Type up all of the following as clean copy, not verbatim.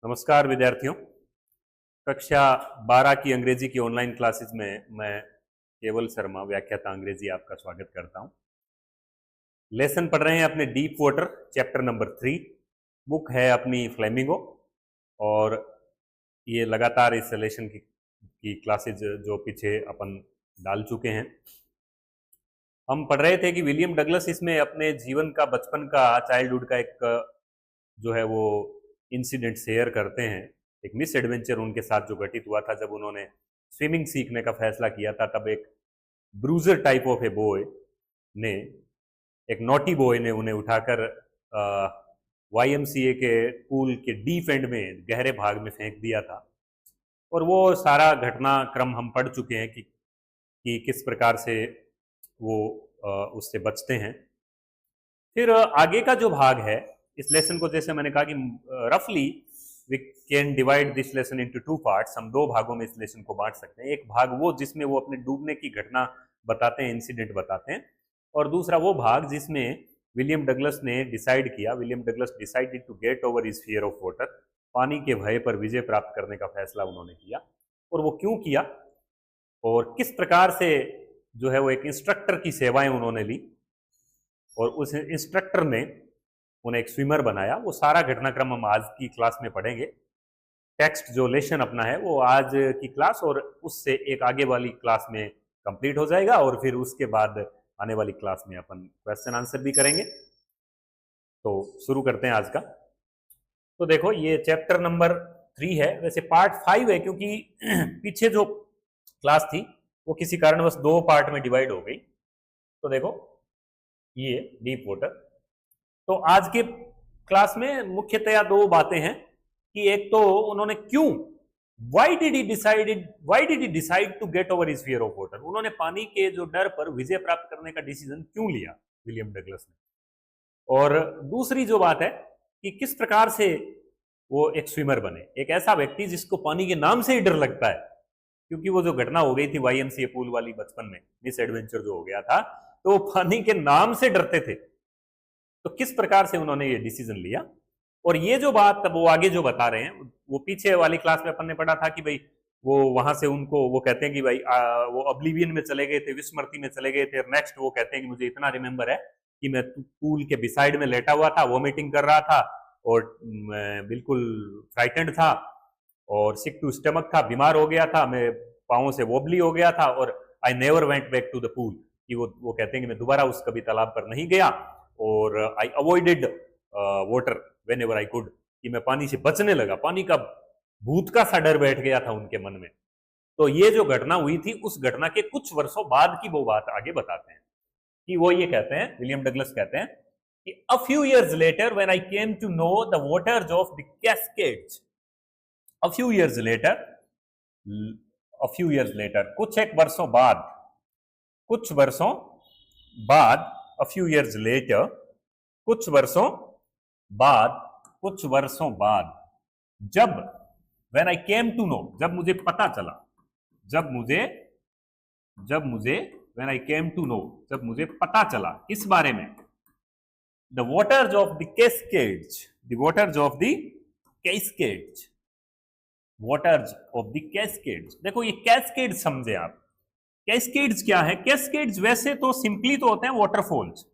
नमस्कार विद्यार्थियों। कक्षा 12 की अंग्रेजी की ऑनलाइन क्लासेस में मैं केवल शर्मा व्याख्याता अंग्रेजी आपका स्वागत करता हूं। लेसन पढ़ रहे हैं अपने deep water chapter number 3। Book है अपनी फ्लेमिंगो और ये लगातार इस लेसन की क्लासेज जो पीछे अपन डाल चुके हैं। हम पढ़ रहे थे कि विलियम डगलस इसमें अपने जीवन का, बचपन का, चाइल्डहुड का एक जो है वो इंसिडेंट शेयर करते हैं। एक मिस एडवेंचर उनके साथ जो घटित हुआ था जब उन्होंने स्विमिंग सीखने का फैसला किया था। तब एक bruiser type of a boy ने, एक नॉटी बॉय ने उन्हें उठाकर YMCA के पूल के डीप एंड में, गहरे भाग में फेंक दिया था। और वो सारा घटनाक्रम हम पढ़ चुके हैं कि किस प्रकार से वो उससे बचते हैं। फिर आगे का जो भाग है इस लेसन को, जैसे मैंने कहा कि रफली we can divide this lesson into 2 parts. हम 2 भागों में इस लेसन को बांट सकते हैं। एक भाग वो जिसमें वो अपने डूबने की घटना बताते हैं, इंसिडेंट बताते हैं, और दूसरा वो भाग जिसमें विलियम डगलस ने डिसाइड किया, William Douglas decided to get over his fear of water. पानी के भय पर विजय प्राप्त करने का फैसला उन्होंने किया। और वो क्यों किया और किस प्रकार से जो है वो एक इंस्ट्रक्टर की सेवाएं उन्होंने ली और उस इंस्ट्रक्टर ने उन्हें एक स्विमर बनाया। वो सारा घटनाक्रम हम आज की क्लास में पढ़ेंगे। टेक्स्ट जो लेसन अपना है वो आज की क्लास और उससे एक आगे वाली क्लास में कंप्लीट हो जाएगा, और फिर उसके बाद आने वाली क्लास में अपन क्वेश्चन आंसर भी करेंगे। तो शुरू करते हैं आज का। तो देखो, ये चैप्टर नंबर 3 है। वैसे पार्ट 5 है क्योंकि पीछे जो क्लास थी वो किसी कारणवश 2 पार्ट में डिवाइड हो गई। तो देखो, ये डीप वाटर। तो आज के क्लास में मुख्यतया 2 बातें हैं कि एक तो उन्होंने क्यों, why did he decide to get over his fear of water। उन्होंने पानी के जो डर पर विजय प्राप्त करने का डिसीजन क्यों लिया विलियम डगलस ने। और दूसरी जो बात है कि किस प्रकार से वो एक स्विमर बने, एक ऐसा व्यक्ति जिसको पानी के नाम से ही डर लगता है। क्योंकि वो जो घटना हो गई थी YMCA पूल वाली बचपन में, मिस एडवेंचर जो हो गया था, तो वो पानी के नाम से डरते थे। तो किस प्रकार से उन्होंने ये डिसीजन लिया। और ये जो बात वो आगे जो बता रहे हैं, वो पीछे वाली क्लास में अपन ने पढ़ा था कि भाई वो वहां से उनको वो कहते हैं कि भाई वो ऑब्लिवियन में चले गए थे, विस्मृति में चले गए थे। और नेक्स्ट वो कहते हैं कि मुझे इतना रिमेंबर है कि मैं पूल के बिसाइड में लेटा हुआ था, वॉमिटिंग कर रहा था और बिल्कुल फ्राइटेंड था और सिक टू स्टमक था, बीमार हो गया था, मैं पाँव से वोबली हो गया था और I never went back to the pool. कि वो कहते हैं कि मैं दोबारा उस कभी तालाब पर नहीं गया और I avoided water whenever I could, कि मैं पानी से बचने लगा। पानी का भूत का सा डर बैठ गया था उनके मन में। तो ये जो घटना हुई थी, उस घटना के कुछ वर्षों बाद की वो बात आगे बताते हैं कि वो ये कहते हैं, विलियम डगलस कहते हैं कि a few years later when I came to know the waters of the Cascades. A few years later, कुछ एक वर्षों बाद, कुछ वर्षों बाद, अ फ्यू इयर्स लेटर, कुछ वर्षों बाद, जब when I came to know, जब मुझे पता चला, when I came to know, जब मुझे पता चला किस बारे में, the waters of the Cascades, the waters of the Cascades, waters of the Cascades. देखो, ये कैस्केड्स समझे आप। कैस्केड्स क्या है? कैस्केड्स वैसे तो सिंपली तो होते हैं वाटरफॉल्स।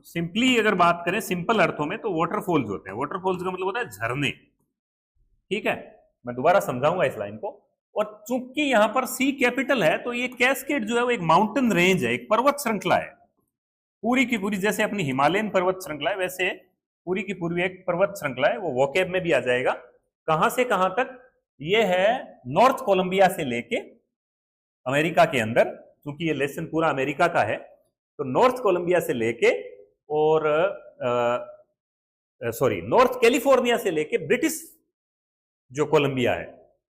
सिंपली अगर बात करें सिंपल अर्थों में तो वाटरफॉल्स होते हैं। वाटरफॉल्स का मतलब होता है झरने। ठीक है, मैं दोबारा समझाऊंगा इस लाइन को। और चूंकि यहां पर सी कैपिटल है तो ये कैस्केड जो है वो एक माउंटेन रेंज है, एक पर्वत श्रृंखला है पूरी की पूरी। जैसे अपनी हिमालयन पर्वत श्रृंखला है, वैसे पूरी की पूरी एक पर्वत श्रृंखला है। वो वोकेब में भी आ जाएगा। कहां से कहां तक? ये है नॉर्थ कोलंबिया से लेके अमेरिका के अंदर, क्योंकि ये लेसन पूरा अमेरिका का है, तो नॉर्थ कोलंबिया से लेके और नॉर्थ कैलिफोर्निया से लेके ब्रिटिश जो कोलंबिया है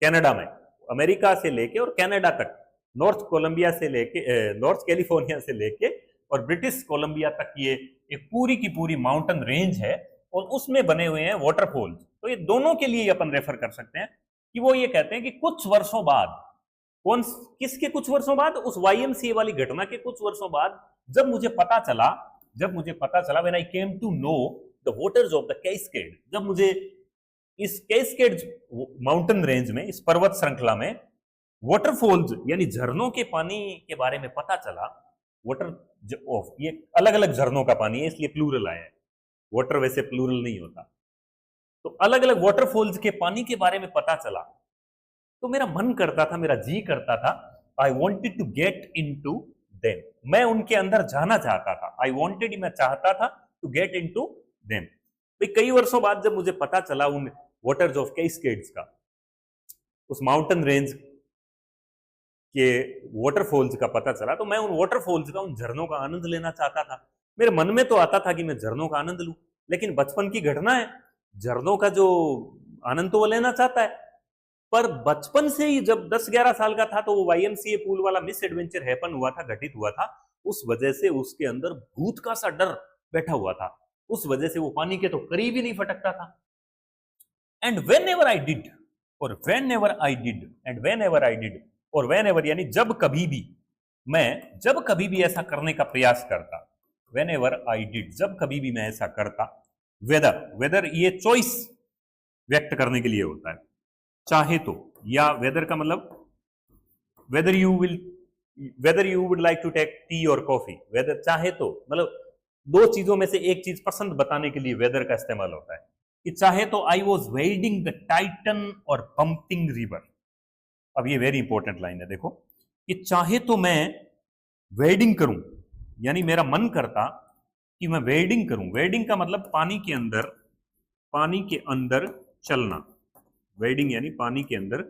कनाडा में, अमेरिका से लेके और कनाडा तक, नॉर्थ कोलंबिया से लेके, नॉर्थ कैलिफोर्निया से लेके और ब्रिटिश कोलंबिया तक ये एक पूरी की पूरी माउंटेन रेंज है और उसमें बने हुए हैं वाटरफॉल्स। तो ये दोनों के लिए अपन रेफर कर सकते हैं कि वो ये कहते हैं कि कुछ वर्षों बाद, किसके कुछ वर्षों बाद? उस YMCA वाली घटना के कुछ वर्षों बाद, जब मुझे पता चला, when I came to know the waters of the Cascade, जब मुझे इस कैस्केड माउंटेन रेंज में, इस पर्वत श्रृंखला में वाटरफॉल्स यानी झरनों के पानी के बारे में पता चला। वाटर ऑफ, ये अलग अलग झरनों का पानी है, इसलिए प्लूरल आया है। वाटर वैसे प्लूरल नहीं होता। तो अलग अलग वाटरफॉल्स के पानी के बारे में पता चला, तो मेरा मन करता था, मेरा जी करता था, I wanted to get into them, मैं उनके अंदर जाना चाहता था। आई वॉन्टेड, मैं चाहता था to get into them. भाई कई वर्षों बाद जब मुझे पता चला उन वाटर्स ऑफ कैस्केड्स का, उस माउंटेन रेंज के वाटरफॉल्स का पता चला, तो मैं उन वाटरफॉल्स का, उन झरनों का आनंद लेना चाहता था। मेरे मन में तो आता था कि मैं झरनों का आनंद लूं, लेकिन बचपन की घटना है, झरनों का जो आनंद तो वो लेना चाहता है। पर बचपन से ही जब 10-11 साल का था, तो वो YMCA पूल वाला मिस एडवेंचर हैपन हुआ था, घटित हुआ था। उस वजह से उसके अंदर भूत का सा डर बैठा हुआ था। उस वजह से वो पानी के तो करीब ही नहीं फटकता था। And whenever I did, और whenever I did, and whenever I did, और वेन एवर यानी जब कभी भी, मैं जब कभी भी ऐसा करने का प्रयास करता, वेन एवर आई डिड, जब कभी भी मैं ऐसा करता, वेदर, वेदर ये चॉइस व्यक्त करने के लिए होता है, चाहे तो, या वेदर का मतलब whether you would like to take tea और कॉफी, वेदर चाहे तो मतलब दो चीजों में से एक चीज पसंद बताने के लिए वेदर का इस्तेमाल होता है। कि चाहे तो I was wedding the Titan और पंपिंग रिवर। अब ये वेरी इंपॉर्टेंट लाइन है, देखो, कि चाहे तो मैं वेडिंग करूं, यानी मेरा मन करता कि मैं वेडिंग करूं। वेडिंग का मतलब पानी के अंदर चलना। वेडिंग यानी पानी के अंदर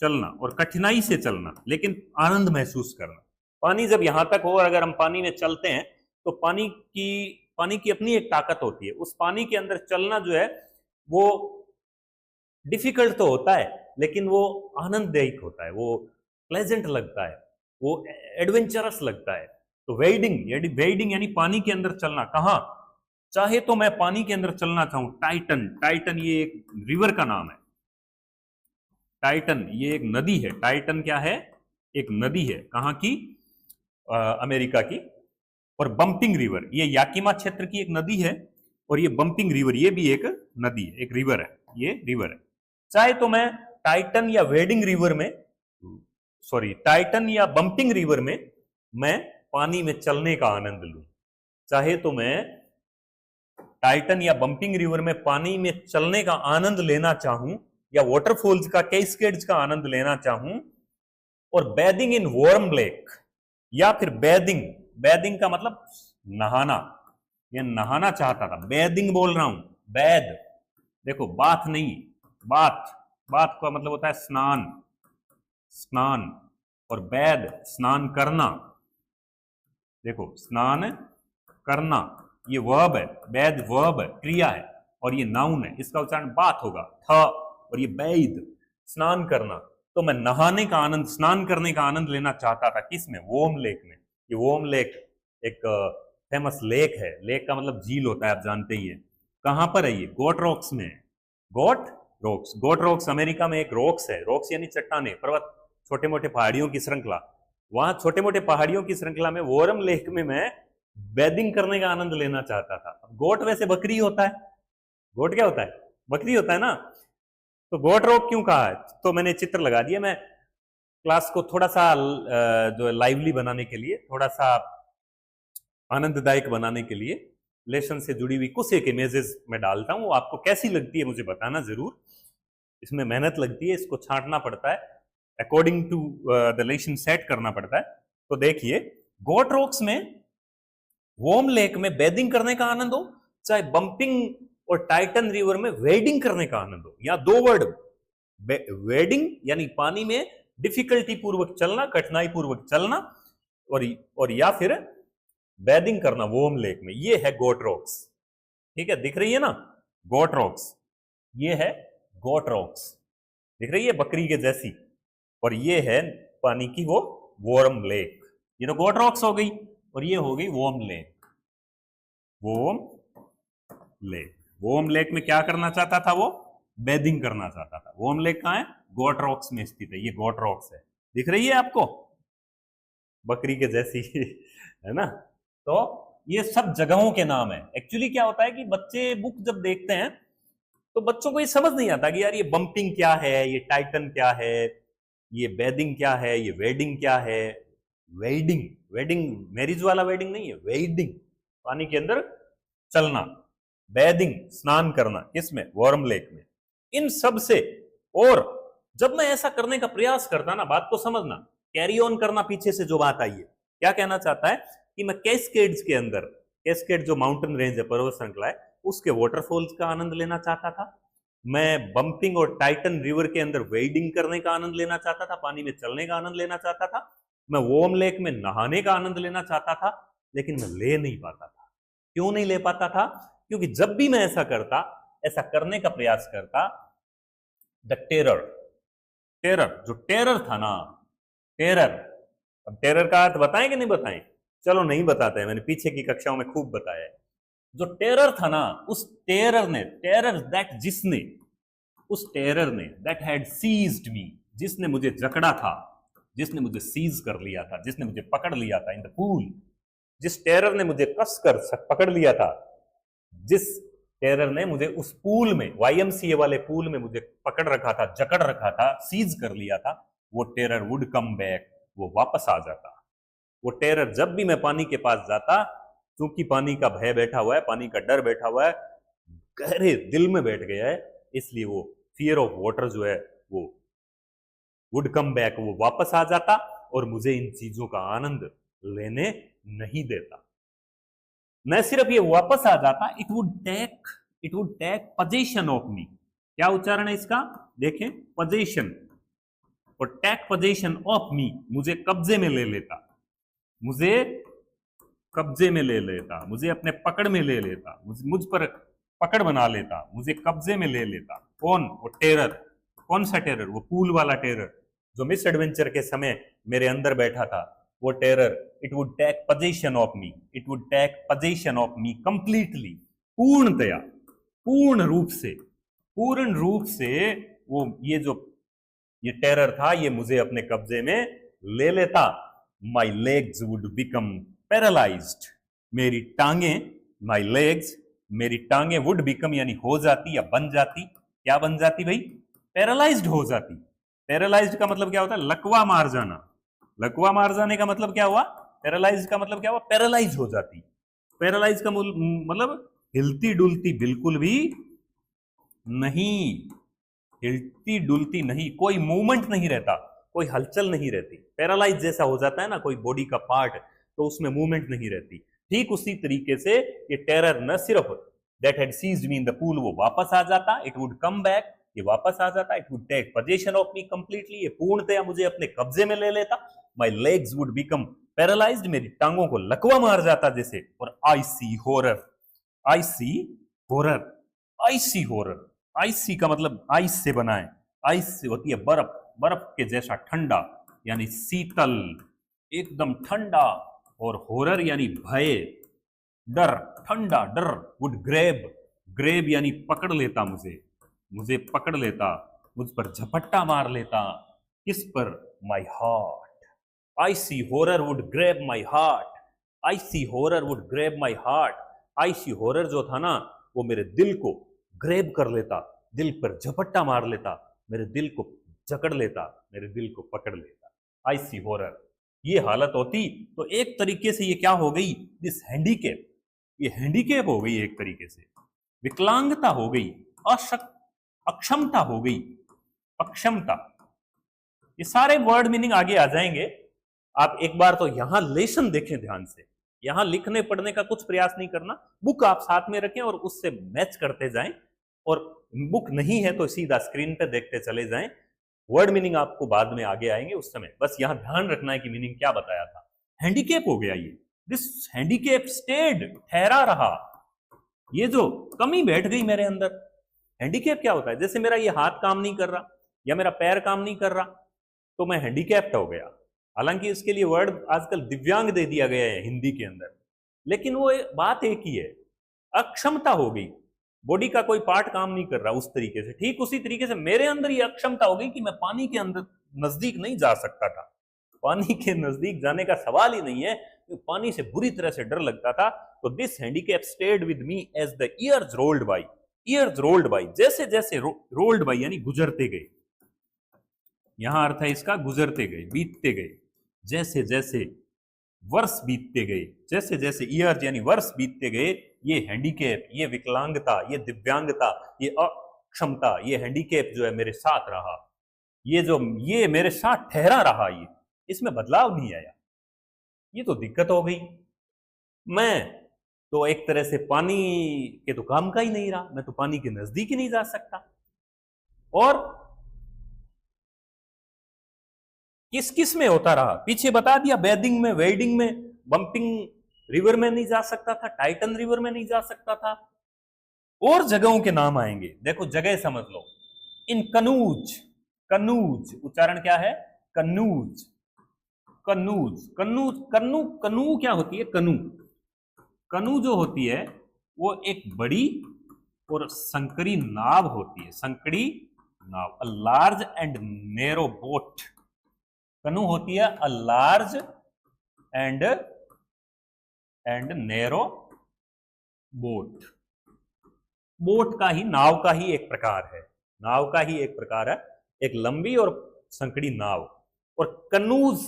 चलना और कठिनाई से चलना, लेकिन आनंद महसूस करना। पानी जब यहां तक हो और अगर हम पानी में चलते हैं, तो पानी की अपनी एक ताकत होती है। उस पानी के अंदर चलना जो है वो डिफिकल्ट तो होता है, लेकिन वो आनंददायक होता है, वो प्लेजेंट लगता है, वो एडवेंचरस लगता है। तो वेडिंग यानी पानी के अंदर चलना। कहां? चाहे तो मैं पानी के अंदर चलना चाहूं। टाइटन ये एक रिवर का नाम है। टाइटन ये एक नदी है। टाइटन क्या है? एक नदी है। कहां की? अमेरिका की। और बंपिंग रिवर ये याकिमा क्षेत्र की एक नदी है, और ये बंपिंग रिवर ये भी एक नदी है, एक रिवर है, ये रिवर है। चाहे तो मैं टाइटन या बंपिंग रिवर में मैं पानी में चलने का आनंद लूं। चाहे तो मैं टाइटन या बंपिंग रिवर में पानी में चलने का आनंद लेना चाहूं, या वाटरफॉल्स का, कैस्केड्स का आनंद लेना चाहूं, और बैदिंग इन वार्म लेक, या फिर बैदिंग का मतलब नहाना, ये नहाना चाहता था। बैदिंग बोल रहा हूं, बैद, देखो बाथ नहीं, बाथ का मतलब होता है स्नान, और बैद स्नान करना। देखो स्नान करना ये वर्ब है, बैद वर्ब है, क्रिया है, और ये नाउन है, इसका उच्चारण बात होगा, था, और ये बैद स्नान करना। तो मैं नहाने का आनंद, स्नान करने का आनंद लेना चाहता था। किसमें? वोम लेक में। ये वोम लेक एक फेमस लेक है। लेक का मतलब झील होता है, आप जानते ही हैं। कहां पर है ये? गोट रॉक्स में। गोट रॉक्स अमेरिका में एक रॉक्स है। रॉक्स यानी चट्टाने, पर्वत, छोटे मोटे पहाड़ियों की श्रृंखला। वहां छोटे मोटे पहाड़ियों की श्रृंखला में वोरम लेक में मैं बैदिंग करने का आनंद लेना चाहता था। गोट वैसे बकरी होता है। गोट क्या होता है? बकरी होता है ना। तो गोट रॉक क्यों कहा है? तो मैंने चित्र लगा दिया। मैं क्लास को थोड़ा सा जो लाइवली बनाने के लिए, थोड़ा सा आनंददायक बनाने के लिए लेसन से जुड़ी हुई कुछ एक इमेजेस में डालता हूं। आपको कैसी लगती है मुझे बताना जरूर। इसमें मेहनत लगती है, इसको छांटना पड़ता है, according to the lesson set करना पड़ता है। तो देखिए, गोट रॉक्स में, वोम लेक में बैदिंग करने का आनंद हो, चाहे बंपिंग और टाइटन रिवर में वेडिंग करने का आनंद हो। या दो वर्ड, वेडिंग यानी पानी में डिफिकल्टी पूर्वक चलना, कठिनाई पूर्वक चलना, और या फिर बैदिंग करना वोम लेक में। ये है गोट रॉक्स। ठीक है, दिख रही है ना गोट रॉक्स? ये है गोट रॉक्स, दिख रही है बकरी के जैसी। और ये है पानी की वो वॉर्म लेक। ये तो गोट रॉक्स हो गई, और ये हो गई वॉर्म लेक। वॉर्म लेक में क्या करना चाहता था वो? बैदिंग करना चाहता था। वॉर्म लेक कहां है? गोट रॉक्स में स्थित है। ये गोट रॉक्स है, दिख रही है आपको बकरी के जैसी है ना। तो ये सब जगहों के नाम है। एक्चुअली क्या होता है कि बच्चे बुक जब देखते हैं तो बच्चों को ये समझ नहीं आता कि यार ये बम्पिंग क्या है, ये टाइटन क्या है, ये बेदिंग क्या है, ये वेडिंग क्या है। वेडिंग, वेडिंग मैरिज वाला वेडिंग नहीं है, वेडिंग पानी के अंदर चलना, बेदिंग स्नान करना, किसमें, वार्म लेक में। इन सब से, और जब मैं ऐसा करने का प्रयास करता ना, बात को समझना, कैरी ऑन करना पीछे से जो बात आई है, क्या कहना चाहता है कि मैं कैस्केड्स के अंदर, कैस्केड जो माउंटेन रेंज है, पर्वत श्रृंखला है, उसके वाटरफॉल्स का आनंद लेना चाहता था। मैं बम्पिंग और टाइटन रिवर के अंदर वेडिंग करने का आनंद लेना चाहता था, पानी में चलने का आनंद लेना चाहता था। मैं वार्म लेक में नहाने का आनंद लेना चाहता था, लेकिन मैं ले नहीं पाता था। क्यों नहीं ले पाता था? क्योंकि जब भी मैं ऐसा करता, ऐसा करने का प्रयास करता, द टेरर, टेरर जो टेरर था ना, टेरर, अब टेरर का अर्थ बताएं कि नहीं बताएं? चलो नहीं बताते हैं, मैंने पीछे की कक्षाओं में खूब बताया है। जो टेरर था ना, उस टेरर ने, टेरर दैट, जिसने, उस टेरर ने, दैट हैड सीज्ड मी, जिसने मुझे जकड़ा था, जिसने मुझे सीज कर लिया था, जिसने मुझे पकड़ लिया था इन द पूल, जिस टेरर ने मुझे कसकर पकड़ लिया था, जिस टेरर ने मुझे उस पूल में, YMCA वाले पूल में मुझे पकड़ रखा था, जकड़ रखा था, सीज कर लिया था, वो टेरर वुड कम बैक, वो वापस आ जाता। वो टेरर जब भी मैं पानी के पास जाता, क्योंकि पानी का भय बैठा हुआ है, पानी का डर बैठा हुआ है, गहरे दिल में बैठ गया है, इसलिए वो फियर ऑफ वाटर जो है वो वुड कम बैक, वो वापस आ जाता और मुझे इन चीजों का आनंद लेने नहीं देता। न सिर्फ ये वापस आ जाता, it would take position of me. क्या उच्चारण है इसका? देखें, पोजीशन, और टेक पोजीशन ऑफ मी, मुझे कब्जे में ले लेता, मुझे कब्जे में ले लेता, मुझे अपने पकड़ में ले लेता, मुझ पर पकड़ बना लेता, मुझे कब्जे में ले लेता। कौन? वो टेरर। कौन सा टेरर? वो पूल वाला टेरर जो मिस एडवेंचर के समय मेरे अंदर बैठा था, वो terror. It would take position of me, it would take position of me completely, पूर्णतया, पूर्ण रूप से वो ये टेरर था, ये मुझे अपने कब्जे में ले लेता। My legs would become paralysed, मेरी टांगे, माई लेग्स, मेरी टांगे वुड बिकम यानी हो जाती या बन जाती। क्या बन जाती भाई? पैरालाइज्ड हो जाती। पैरालाइज्ड का मतलब क्या होता है? लकवा मार जाना। लकवा मार जाने का मतलब क्या हुआ? पैरालाइज्ड का मतलब क्या हुआ? पैरालाइज हो जाती। पैरालाइज का मतलब हिलती डुलती बिल्कुल भी नहीं, हिलती डुलती नहीं, कोई मूवमेंट नहीं रहता, कोई हलचल नहीं रहती। पैरालाइज जैसा हो जाता है ना कोई बॉडी का पार्ट, तो उसमें मूवमेंट नहीं रहती। ठीक उसी तरीके से ये टेरर न सिर्फ that had seized me in the pool, वो वापस आ जाता, इट वुड कम बैक, ये वापस आ जाता, it would take position of me completely, ये पूर्णतया मुझे अपने कब्जे में ले लेता। My legs would become paralysed, मेरी टांगों को लकवा मार जाता जैसे। और icy horror, icy horror, icy horror, icy का मतलब आइस से बना है, आइस से होती है बर्फ, बर्फ के जैसा ठंडा यानी शीतल, एकदम ठंडा। और हॉरर यानी भय, डर, ठंडा डर। वुड ग्रेब, ग्रेब यानी पकड़ लेता, मुझे पकड़ लेता, मुझ पर झपट्टा मार लेता। किस पर? My heart. Icy horror would grab my heart, icy horror would grab my heart. Icy horror जो था ना, वो मेरे दिल को ग्रेब कर लेता, दिल पर झपट्टा मार लेता, मेरे दिल को जकड़ लेता, मेरे दिल को पकड़ लेता। आइसी हॉरर, ये हालत होती तो एक तरीके से ये क्या हो गई? दिस हैंडीकेप, ये हैंडीकेप हो गई, एक तरीके से विकलांगता हो गई, अक्षमता हो गई, अक्षमता। ये सारे वर्ड मीनिंग आगे आ जाएंगे। आप एक बार तो यहां लेसन देखें ध्यान से, यहां लिखने पढ़ने का कुछ प्रयास नहीं करना, बुक आप साथ में रखें और उससे मैच करते जाएं, और बुक नहीं है तो सीधा स्क्रीन पे देखते चले जाएं। वर्ड मीनिंग आपको बाद में आगे आएंगे उस समय, बस यहां ध्यान रखना है कि मीनिंग क्या बताया था। हैंडीकेप हो गया ये, दिस हैंडीकेप स्टेड, ठहरा रहा, ये जो कमी बैठ गई मेरे अंदर। हैंडीकेप क्या होता है? जैसे मेरा ये हाथ काम नहीं कर रहा या मेरा पैर काम नहीं कर रहा, तो मैं हैंडीकैप्ड हो गया। हालांकि इसके लिए वर्ड आजकल दिव्यांग दे दिया गया है हिंदी के अंदर, लेकिन वो बात एक ही है, अक्षमता हो गई, बॉडी का कोई पार्ट काम नहीं कर रहा उस तरीके से। ठीक उसी तरीके से मेरे अंदर ये अक्षमता हो गई कि मैं पानी के अंदर नजदीक नहीं जा सकता था, पानी के नजदीक जाने का सवाल ही नहीं है, तो पानी से बुरी तरह से डर लगता था। तो this handicap stayed with me as the years rolled by, years rolled by, जैसे जैसे रोल्ड बाई यानी गुजरते गए, यहां अर्थ है इसका गुजरते गए, बीतते गए, जैसे जैसे वर्ष बीतते गए, जैसे जैसे ईयर्स यानी वर्ष बीतते गए, ये हैंडीकैप, ये विकलांगता, ये दिव्यांगता, ये अक्षमता, ये हैंडीकैप जो है मेरे साथ रहा, ये मेरे साथ ठहरा रहा, ये इसमें बदलाव नहीं आया, ये तो दिक्कत हो गई, मैं तो एक तरह से पानी के तो काम का ही नहीं रहा, मैं तो पानी के नजदीक ही नहीं जा सकता। और किस किस में होता रहा, पीछे बता दिया, बेदिंग में, वेडिंग में, बंपिंग रिवर में नहीं जा सकता था, टाइटन रिवर में नहीं जा सकता था, और जगहों के नाम आएंगे, देखो जगह समझ लो, इन कनूज, कनूज उच्चारण क्या है, कनूज, कनूज, कन्नू, कन्नू, कनू क्या होती है, कनू, कनू जो होती है वो एक बड़ी और संकरी नाव होती है, संकरी नाव, a large and narrow boat, canoe होती है a large and narrow boat, boat का ही, नाव का ही एक प्रकार है, नाव का ही एक प्रकार है, एक लंबी और संकड़ी नाव। और कनूज,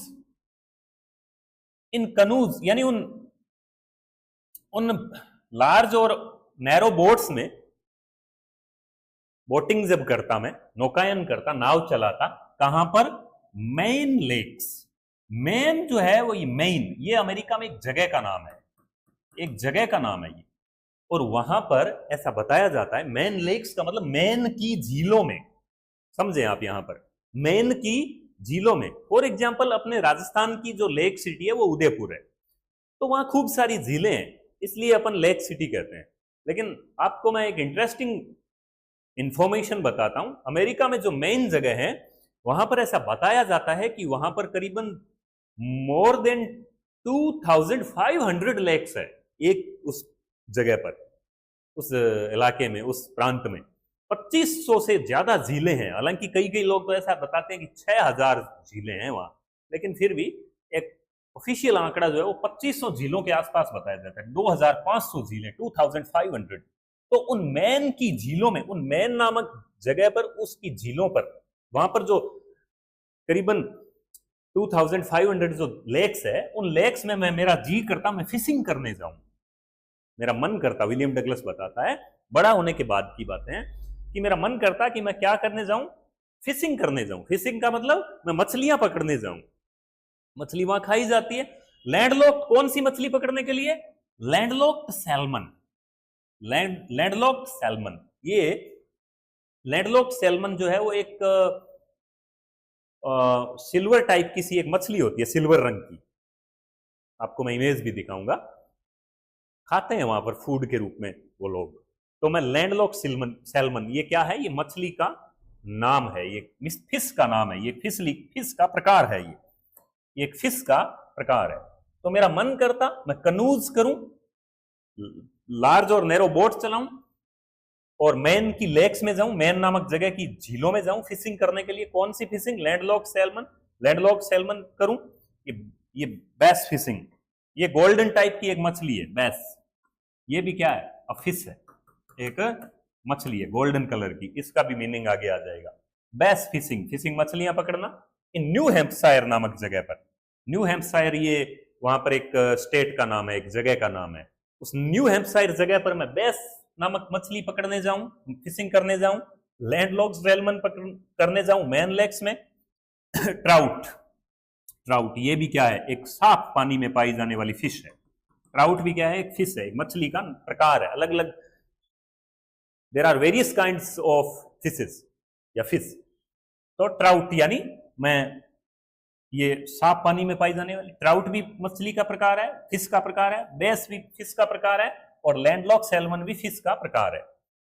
इन कनूज यानी उन लार्ज और नैरो बोट्स में बोटिंग जब करता, मैं नौकायन करता, नाव चलाता, कहां पर, मेन लेक्स, मेन जो है वो ये मेन, ये अमेरिका में एक जगह का नाम है, एक जगह का नाम है ये, और वहां पर ऐसा बताया जाता है, मेन लेक्स का मतलब मेन की झीलों में, समझे आप, यहां पर मेन की झीलों में, फॉर एग्जाम्पल अपने राजस्थान की जो लेक सिटी है वो उदयपुर है, तो वहां खूब सारी झीलें हैं, इसलिए अपन लेक सिटी कहते हैं। लेकिन आपको मैं एक इंटरेस्टिंग इंफॉर्मेशन बताता हूं, अमेरिका में जो मेन जगह है वहां पर ऐसा बताया जाता है कि वहां पर करीबन मोर देन 2500 लेक्स है एक उस जगह पर, उस इलाके में, उस प्रांत में 2500 से ज्यादा झीलें हैं। हालांकि कई कई लोग तो ऐसा बताते हैं कि 6000 झीलें हैं वहां, लेकिन फिर भी एक ऑफिशियल आंकड़ा जो है वो 2500 झीलों के आसपास बताया जाता है, 2500 झीलें, 2500। तो उन मैन की झीलों में, उन मैन नामक जगह पर, उसकी झीलों पर, वहां पर जो करीबन 2500 जो लेक्स है, उन लेक्स में मैं, मेरा जी करता मैं फिशिंग करने जाऊं, मेरा मन करता, विलियम डगलस बताता है, बड़ा होने के बाद की बातें हैं, कि मेरा मन करता कि मैं क्या करने जाऊं, फिशिंग करने जाऊं। फिशिंग का मतलब मैं मछलियां पकड़ने जाऊं, मछली वहां खाई जाती है। लैंडलॉक्ड, कौन सी मछली पकड़ने के लिए, लैंडलॉक्ड सैल्मन, लैंडलॉक्ड सैल्मन, ये लैंडलॉक्ड सैल्मन जो है वो एक सिल्वर टाइप की सी एक मछली होती है, सिल्वर रंग की, आपको मैं इमेज भी दिखाऊंगा, खाते हैं वहां पर फूड के रूप में वो लोग। तो मैं लैंडलॉक्ड सैल्मन, ये क्या है, ये मछली का नाम है, ये फिश का नाम है, ये फिश का प्रकार है, ये एक फिश का प्रकार है। तो मेरा मन करता मैं कनूज करूं, लार्ज और नैरो बोट चलाऊं, और मैन की लेक्स में जाऊं, मैन नामक जगह की झीलों में जाऊं फिशिंग करने के लिए। कौन सी fishing, landlocked salmon, landlocked salmon करूं, ये बैस फिशिंग, ये गोल्डन टाइप की एक मछली है बैस, ये भी क्या है, अ फिश है, एक मछली है गोल्डन कलर की, इसका भी मीनिंग आगे आ जाएगा। बैस फिशिंग, फिशिंग मछलियां पकड़ना, इन न्यू हैम्पशायर नामक जगह पर, न्यू हैम्पशायर ये वहां पर एक स्टेट का नाम है, एक जगह का नाम है, उस न्यू हैम्पशायर जगह पर मैं बैस नामक मछली पकड़ने जाऊं, फिशिंग करने जाऊं, लैंडलॉक्ड सैल्मन करने जाऊं मैन लेक्स में। ट्राउट, ट्राउट ये भी क्या है, एक साफ पानी में पाई जाने वाली फिश है। ट्राउट भी क्या है, एक फिश है, एक मछली का प्रकार है, अलग अलग, there are various kinds of fishes या फिश। तो ट्राउट यानी मैं, ये साफ पानी में पाई जाने वाली ट्राउट भी मछली का प्रकार है, फिश का प्रकार है, बेस भी फिश का प्रकार है, और लैंडलॉक्ड सैल्मन भी फिश का प्रकार है।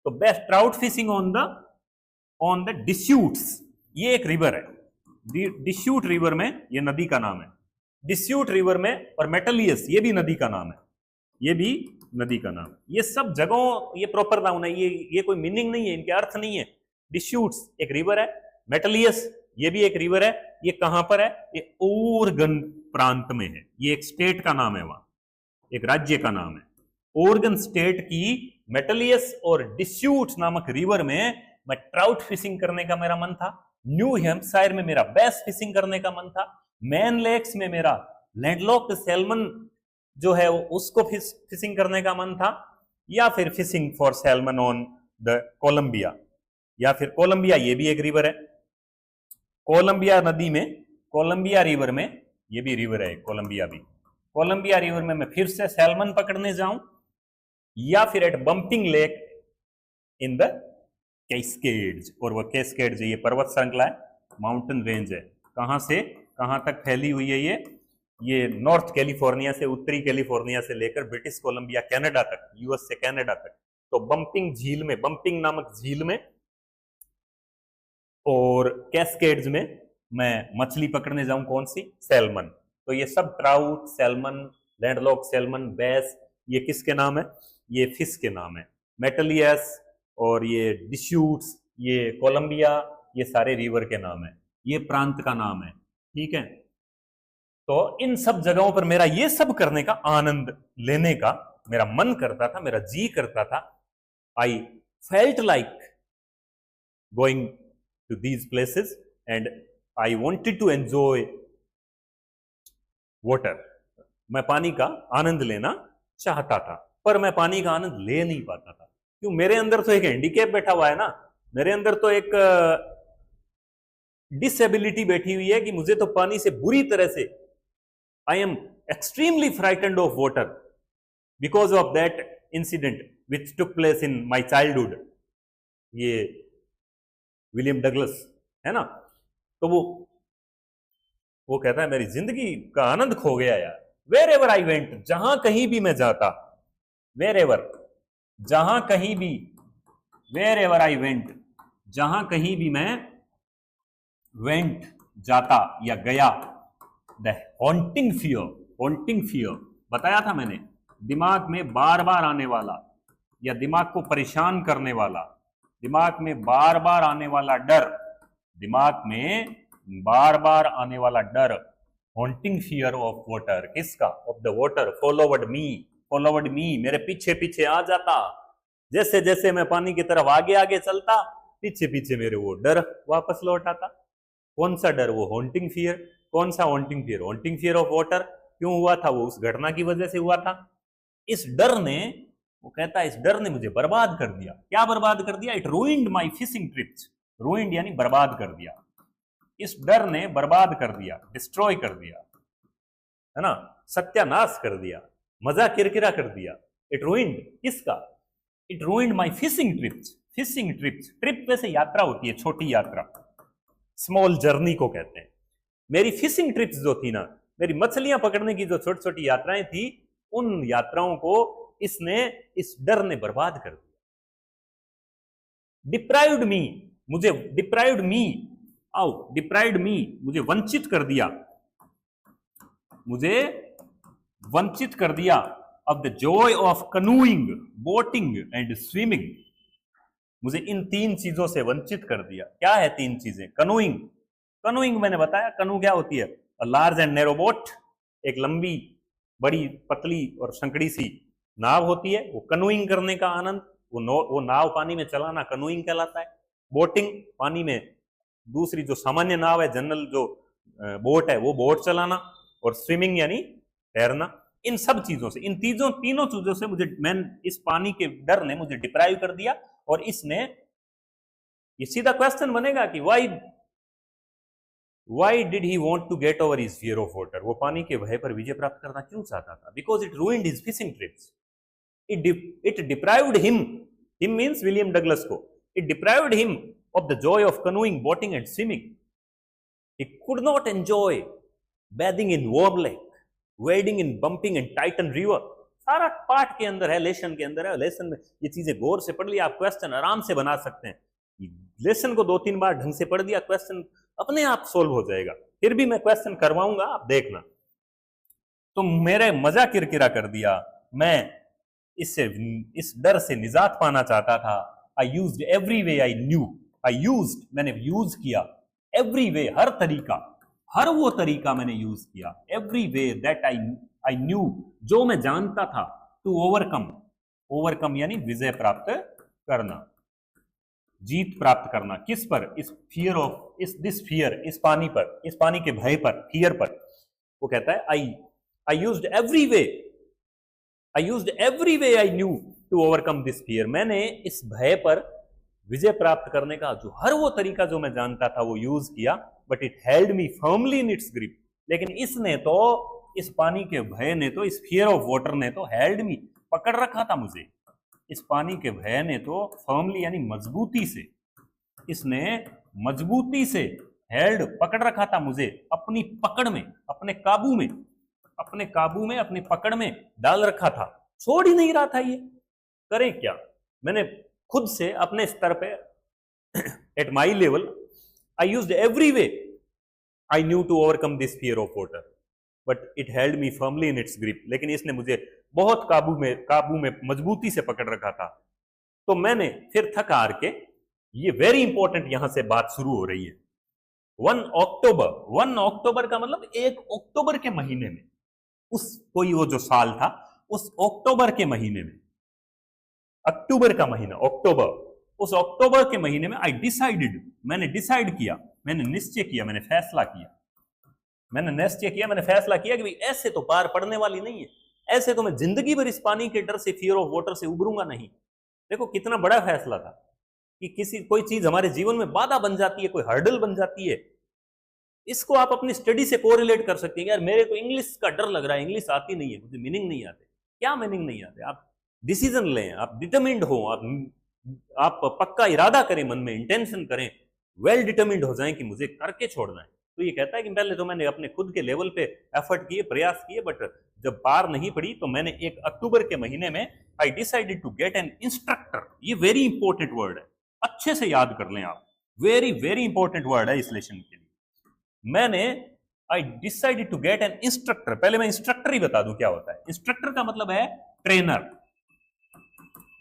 तो best trout fishing on the Deschutes, ये एक रिवर है, डिस्यूट रिवर में, ये नदी का नाम है, डिस्यूट रिवर में, और मेटलियस ये भी नदी का नाम है, ये भी नदी का नाम है। ये सब जगहों, ये प्रॉपर नाउन है, ये कोई मीनिंग नहीं है, इनके अर्थ नहीं है। डिस्यूट्स एक रिवर है, मेटलियस ये भी एक रिवर है, ये कहां पर है, ये ओरगन प्रांत में है, ये एक स्टेट का नाम है, वहां एक राज्य का नाम है, ओरगन स्टेट की मेटलियस और डिस्यूट नामक रिवर में मैं ट्राउट फिशिंग करने का मेरा मन था। न्यू हैम्पशायर में मेरा बेस फिशिंग करने का मन था। मैन लेक्स में मेरा लैंडलॉक्ड सैल्मन जो है उसको फिशिंग करने का मन था, या फिर fishing for salmon on the Columbia, या फिर कोलंबिया, ये भी एक रिवर है। कोलंबिया नदी में, कोलंबिया रिवर में, ये भी रिवर है कोलंबिया भी, कोलंबिया रिवर में मैं फिर से सैल्मन पकड़ने जाऊं, या फिर at Bumping Lake in the Cascades. और वो कैस्केड्स ये पर्वत श्रृंखला है, माउंटेन रेंज है। कहां से कहां तक फैली हुई है ये नॉर्थ कैलिफोर्निया से, उत्तरी कैलिफोर्निया से लेकर ब्रिटिश कोलंबिया कनाडा तक, यूएस से कनाडा तक। तो बंपिंग झील में, बंपिंग नामक झील में और कैस्केड्स में मैं मछली पकड़ने जाऊं, कौन सी? सैल्मन। तो ये सब trout, salmon, landlock salmon, bass, ये किसके नाम है? ये फिश के नाम है। मेटलियस और ये डिस्यूट्स, ये कोलंबिया, ये सारे रिवर के नाम है, ये प्रांत का नाम है। ठीक है, तो इन सब जगहों पर मेरा ये सब करने का, आनंद लेने का मेरा मन करता था, मेरा जी करता था। I felt like going to these places and I wanted to enjoy water. मैं पानी का आनंद लेना चाहता था, पर मैं पानी का आनंद ले नहीं पाता था। क्यों? मेरे अंदर तो एक हैंडीकैप बैठा हुआ है ना, मेरे अंदर तो एक डिसेबिलिटी बैठी हुई है कि मुझे तो पानी से बुरी तरह से, I am extremely frightened of water because of that incident which took place in my childhood. ये विलियम डगलस है ना, तो वो कहता है मेरी जिंदगी का आनंद खो गया यार। वेर एवर आई वेंट, जहां कहीं भी मैं जाता, वेर एवर, जहां कहीं भी, वेर एवर आई वेंट, जहां कहीं भी मैं वेंट जाता या गया, the haunting fear, haunting fear बताया था मैंने, दिमाग में बार बार आने वाला या दिमाग को परेशान करने वाला, दिमाग में बार बार आने वाला डर, दिमाग में बार बार आने वाला डर, हॉन्टिंग फियर ऑफ वाटर। किसका? Of the water. Followed me, followed me, मेरे पीछे पीछे आ जाता। जैसे जैसे मैं पानी की तरफ आगे आगे चलता, पीछे पीछे मेरे वो डर वापस लौट आता। कौन सा डर? वो हॉन्टिंग फियर। कौन सा haunting fear? Haunting fear of water. क्यों हुआ था? वो उस घटना की वजह से हुआ था। इस डर ने, वो कहता है इस डर ने मुझे बर्बाद कर दिया। क्या बर्बाद कर दिया? It ruined my fishing trips. Ruined यानी बर्बाद कर दिया। इस डर ने बर्बाद कर दिया, डिस्ट्रॉय कर दिया, है ना, सत्यानाश कर दिया, मजा किरकिरा कर दिया। इट रूइंड, किसका? It ruined my fishing trips. Fishing trips, trip वैसे यात्रा होती है, छोटी यात्रा, स्मॉल जर्नी को कहते हैं। मेरी फिशिंग ट्रिप्स जो थी ना, मेरी मछलियां पकड़ने की जो छोटी छोटी यात्राएं थी, उन यात्राओं को इसने, इस डर ने बर्बाद कर दिया। डिप्राइव्ड मी, मुझे डिप्राइव्ड मी, आओ, डिप्राइव्ड मी, मुझे वंचित कर दिया, मुझे वंचित कर दिया of the joy of canoeing, boating and swimming. मुझे इन तीन चीजों से वंचित कर दिया। क्या है तीन चीजें? कनूइंग, कनूइंग मैंने बताया, कनू क्या होती है? लार्ज एंड नैरो बोट, एक लंबी बड़ी पतली और संकड़ी सी नाव होती है, वो कनूइंग करने का आनंद, वो नाव पानी में चलाना कनूइंग कहलाता है। बोटिंग, पानी में दूसरी जो सामान्य नाव है, जनरल जो बोट है, वो बोट चलाना। और स्विमिंग यानी तैरना। इन सब चीजों से, इन तीनों चीजों से मुझे, मैं, इस पानी के डर ने मुझे डिप्राइव कर दिया। और इसने, ये सीधा क्वेश्चन बनेगा कि why did he want to get over his fear of water? वो पानी के भय पर विजय प्राप्त करना क्यों चाहता था? Because it ruined his fishing trips. It deprived him means William Douglas को, it deprived him of the joy of canoeing, boating and swimming. He could not enjoy bathing in warm lake, wading in bumping and titan river. सारा पाठ के अंदर है, lesson के अंदर है। Lesson में ये चीजें गौर से पढ़ लिया, आप क्वेश्चन आराम से बना सकते हैं। लेसन को 2-3 बार ढंग से पढ़ दिया, क्वेश्चन अपने आप सोल्व हो जाएगा। फिर भी मैं क्वेश्चन करवाऊंगा, आप देखना। तो मेरे मजा किरकिरा कर दिया। मैं इससे, इस डर से निजात पाना चाहता था। I used every way I knew. मैंने यूज किया, एवरी वे, हर तरीका, हर वो तरीका मैंने यूज किया, every way that I knew, जो मैं जानता था, टू ओवरकम, ओवरकम यानी विजय प्राप्त करना, जीत प्राप्त करना। किस पर? इस फियर ऑफ, दिस फियर, इस पानी पर, इस पानी के भय पर, फियर पर। वो कहता है I used every way, I knew to overcome this fear. मैंने इस भय पर विजय प्राप्त करने का जो हर वो तरीका जो मैं जानता था वो यूज किया, but it held me firmly in its grip. लेकिन इसने तो, इस पानी के भय ने तो, इस फियर ऑफ वाटर ने तो हेल्ड मी, पकड़ रखा था मुझे। इस पानी के भय ने तो फर्मली यानी मजबूती से, इसने मजबूती से हेल्ड, पकड़ रखा था मुझे अपनी पकड़ में, अपने काबू में, अपने काबू में, अपनी पकड़ में डाल रखा था, छोड़ ही नहीं रहा था ये। करें क्या? मैंने खुद से अपने स्तर पे, at my level, I used every way I knew to overcome this fear of water, but it held me firmly in its grip. लेकिन इसने मुझे बहुत काबू में मजबूती से पकड़ रखा था। तो मैंने फिर थक हार के, ये वेरी इंपॉर्टेंट यहां से बात शुरू हो रही है। 1 अक्टूबर का मतलब 1 अक्टूबर के महीने में, उस कोई वो जो साल था, उस अक्टूबर के महीने में, अक्टूबर का महीना, अक्टूबर, उस अक्टूबर के महीने में आई डिसाइडेड, मैंने डिसाइड किया, मैंने निश्चय किया, मैंने फैसला किया, मैंने फैसला किया कि भाई ऐसे तो पार पड़ने वाली नहीं है, ऐसे तो मैं जिंदगी भर इस पानी के डर से, फियर ऑफ वाटर से उबरूंगा नहीं। देखो कितना बड़ा फैसला था कि कोई चीज हमारे जीवन में बाधा बन जाती है, कोई हर्डल बन जाती है। इसको आप अपनी स्टडी से कोरिलेट कर सकते हैं। यार मेरे को इंग्लिश का डर लग रहा है, इंग्लिश आती नहीं है, मुझे मीनिंग नहीं आते। क्या मीनिंग नहीं आते? आप डिसीजन लें, आप डिटरमिन्ड हो, आप पक्का इरादा करें, मन में इंटेंशन करें, वेल डिटरमिन्ड हो जाएं कि मुझे करके छोड़ना है। तो ये कहता है कि पहले तो मैंने अपने खुद के लेवल पे एफर्ट किए, प्रयास किए, बट जब पार नहीं पड़ी तो मैंने 1 अक्टूबर के महीने में I decided to get an instructor. ये वेरी इंपॉर्टेंट वर्ड है, अच्छे से याद कर लें आप, वेरी वेरी इंपॉर्टेंट वर्ड है इस लेसन के लिए। मैंने I decided to get an instructor. पहले मैं इंस्ट्रक्टर ही बता दूं क्या होता है। इंस्ट्रक्टर का मतलब है ट्रेनर,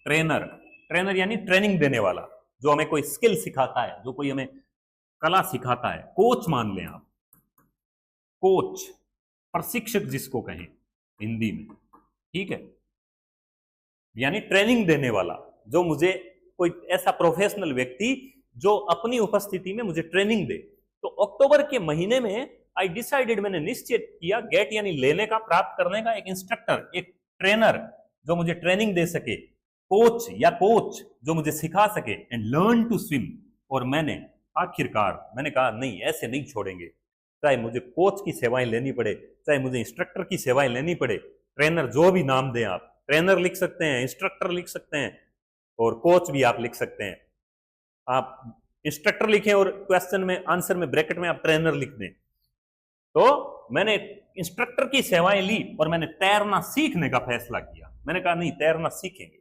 ट्रेनर यानी ट्रेनिंग देने वाला, जो हमें कोई स्किल सिखाता है, जो कोई हमें कला सिखाता है। कोच मान लें आप, कोच, प्रशिक्षक जिसको कहें हिंदी में, ठीक है, यानी ट्रेनिंग देने वाला, जो मुझे कोई ऐसा प्रोफेशनल व्यक्ति जो अपनी उपस्थिति में मुझे ट्रेनिंग दे। तो अक्टूबर के महीने में आई डिसाइडेड, मैंने निश्चय किया, गेट यानी लेने का, प्राप्त करने का, एक इंस्ट्रक्टर, एक ट्रेनर जो मुझे ट्रेनिंग दे सके, कोच या कोच जो मुझे सिखा सके, एंड लर्न टू स्विम। और मैंने आखिरकार मैंने कहा नहीं, ऐसे नहीं छोड़ेंगे, चाहे मुझे कोच की सेवाएं लेनी पड़े, चाहे मुझे इंस्ट्रक्टर की सेवाएं लेनी पड़े, ट्रेनर जो भी नाम दें आप, ट्रेनर लिख सकते हैं, इंस्ट्रक्टर लिख सकते हैं, और कोच भी आप लिख सकते हैं। आप इंस्ट्रक्टर लिखें और क्वेश्चन में, आंसर में, ब्रैकेट में आप ट्रेनर लिख दें। तो मैंने इंस्ट्रक्टर की सेवाएं ली और मैंने तैरना सीखने का फैसला किया। मैंने कहा नहीं, तैरना सीखेंगे,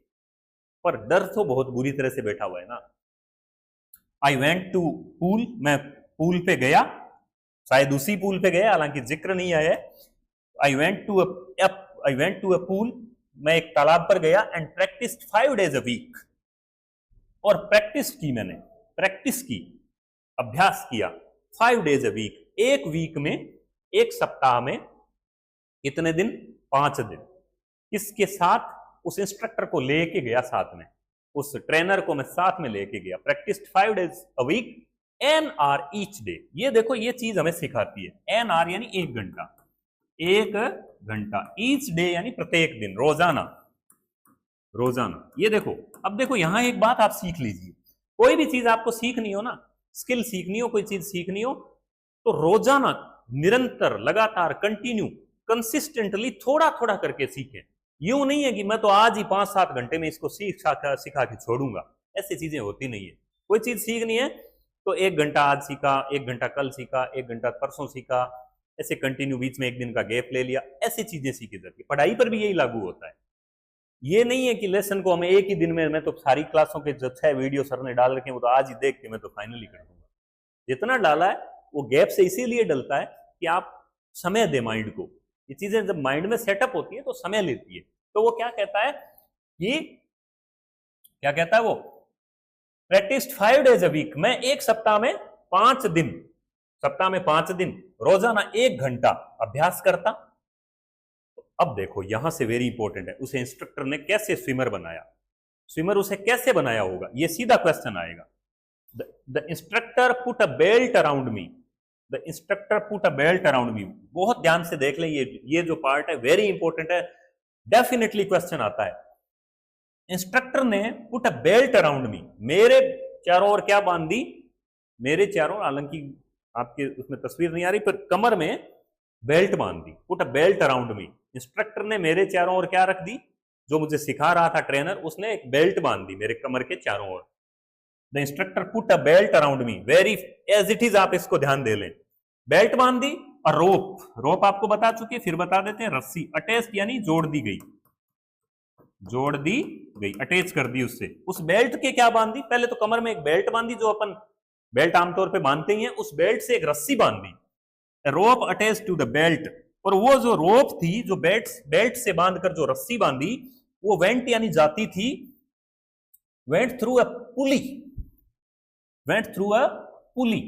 पर डर तो बहुत बुरी तरह से बैठा हुआ है ना। आई वेंट टू पूल, मैं पूल पे गया, शायद उसी पूल पे गया, हालांकि जिक्र नहीं आया। I went to a pool, मैं एक तालाब पर गया, and practised 5 days a week। और प्रैक्टिस की, मैंने प्रैक्टिस की, अभ्यास किया 5 days a week। एक वीक में, एक सप्ताह में कितने दिन? 5 दिन। इसके साथ उस इंस्ट्रक्टर को लेके गया साथ में, उस ट्रेनर को मैं साथ में लेके गया। Practised 5 days a week, an hour each day. ये देखो, ये चीज हमें सिखाती है। एन आर यानी 1 घंटा, 1 घंटा, ईच डे यानी प्रत्येक दिन, रोजाना, रोजाना। ये देखो, अब देखो यहां एक बात आप सीख लीजिए, कोई भी चीज आपको सीखनी हो ना, स्किल सीखनी हो, कोई चीज सीखनी हो, तो रोजाना, निरंतर, लगातार, कंटिन्यू, कंसिस्टेंटली, थोड़ा थोड़ा करके सीखें। यूं नहीं है कि मैं तो आज ही 5-7 घंटे में इसको सिखा के छोड़ूंगा, ऐसी चीजें होती नहीं है। कोई चीज सीखनी है तो 1 घंटा आज सीखा, 1 घंटा कल सीखा, 1 घंटा परसों सीखा, ऐसे कंटिन्यू, बीच में 1 दिन का गैप ले लिया, ऐसी चीजें सीखी जाती है। पढ़ाई पर भी यही लागू होता है। ये नहीं है कि लेसन को हमें एक ही दिन में, मैं तो सारी क्लासों के जो 6 वीडियो सर ने डाल रखे हैं वो तो आज ही देख के मैं तो फाइनली कर दूंगा। जितना डाला है वो गैप से इसीलिए डलता है कि आप समय दे माइंड को। ये चीजें जब माइंड में सेटअप होती है तो समय लेती है। तो वो क्या कहता है कि, क्या कहता है वो, प्रैक्टिस्ड 5 days a week, मैं एक सप्ताह में 5 दिन, सप्ताह में 5 दिन, रोजाना 1 घंटा अभ्यास करता। अब देखो यहां से वेरी इंपॉर्टेंट है, उसे इंस्ट्रक्टर ने कैसे स्विमर बनाया, स्विमर उसे कैसे बनाया होगा, ये सीधा क्वेश्चन आएगा। The instructor put a belt around me, the instructor put a belt around मी। बहुत ध्यान से देख लें, ये जो पार्ट है वेरी इंपॉर्टेंट है, डेफिनेटली क्वेश्चन आता है। इंस्ट्रक्टर ने पुट अ बेल्ट अराउंड मी, मेरे चारों ओर क्या बांध दी, मेरे चारों, हालांकि आपके उसमें तस्वीर नहीं आ रही, पर कमर में बेल्ट बांध दी, put a belt around me. Instructor ने मेरे चारों ओर क्या रख दी, जो मुझे सिखा रहा था ट्रेनर, उसने एक बेल्ट बांध दी मेरे कमर के चारों ओर। The instructor put a belt around me, very as it is, आप इसको ध्यान दे लें। बेल्ट बांध दी, और रोप, रोप आपको बता चुके, फिर बता देते हैं, रस्सी, अटैच यानी जोड़ दी गई, जोड़ दी गई, अटैच कर दी उससे। उस बेल्ट के क्या बांध दी, पहले तो कमर में एक बेल्ट बांधी, जो अपन बेल्ट आमतौर पे बांधते ही हैं, उस बेल्ट से एक रस्सी बांध दी, रोप अटैच टू द बेल्ट। और वो जो रोप थी, जो बेल्ट से बांधकर जो रस्सी बांधी, वो वेंट यानी जाती थी, went through a pulley, went through a pulley,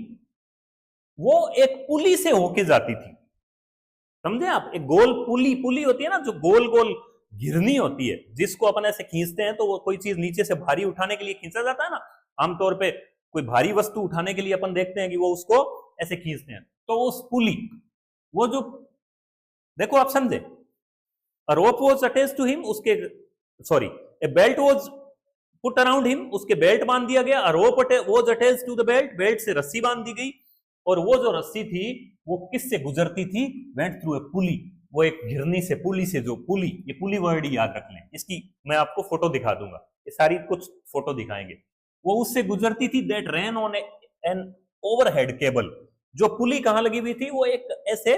वो एक पुली से होके जाती थी, समझे आप। एक गोल पुली, पुली होती है ना जो गोल गोल घिरनी होती है, जिसको अपन ऐसे खींचते हैं तो वो कोई चीज नीचे से भारी उठाने के लिए खींचा जाता है ना, आमतौर पे कोई भारी वस्तु उठाने के लिए अपन देखते हैं कि वो उसको ऐसे खींचते हैं, तो उस पुली, वो जो, देखो आप समझे, a rope was attached to him, उसके, sorry, a belt was put around him, उसके बेल्ट बांध दिया गया, a rope was attached to the belt, belt से रस्सी बांध दी गई, और वो जो रस्सी थी वो किससे गुजरती थी, वेंट थ्रू ए पुली, वो एक घिरनी से, पुली से, जो पुली, ये पुली वर्ड ही याद रख लें, इसकी मैं आपको फोटो दिखा दूंगा, ये सारी कुछ फोटो दिखाएंगे, वो उससे गुजरती थी, that ran on an overhead cable. जो पुली कहां लगी हुई थी, वो एक ऐसे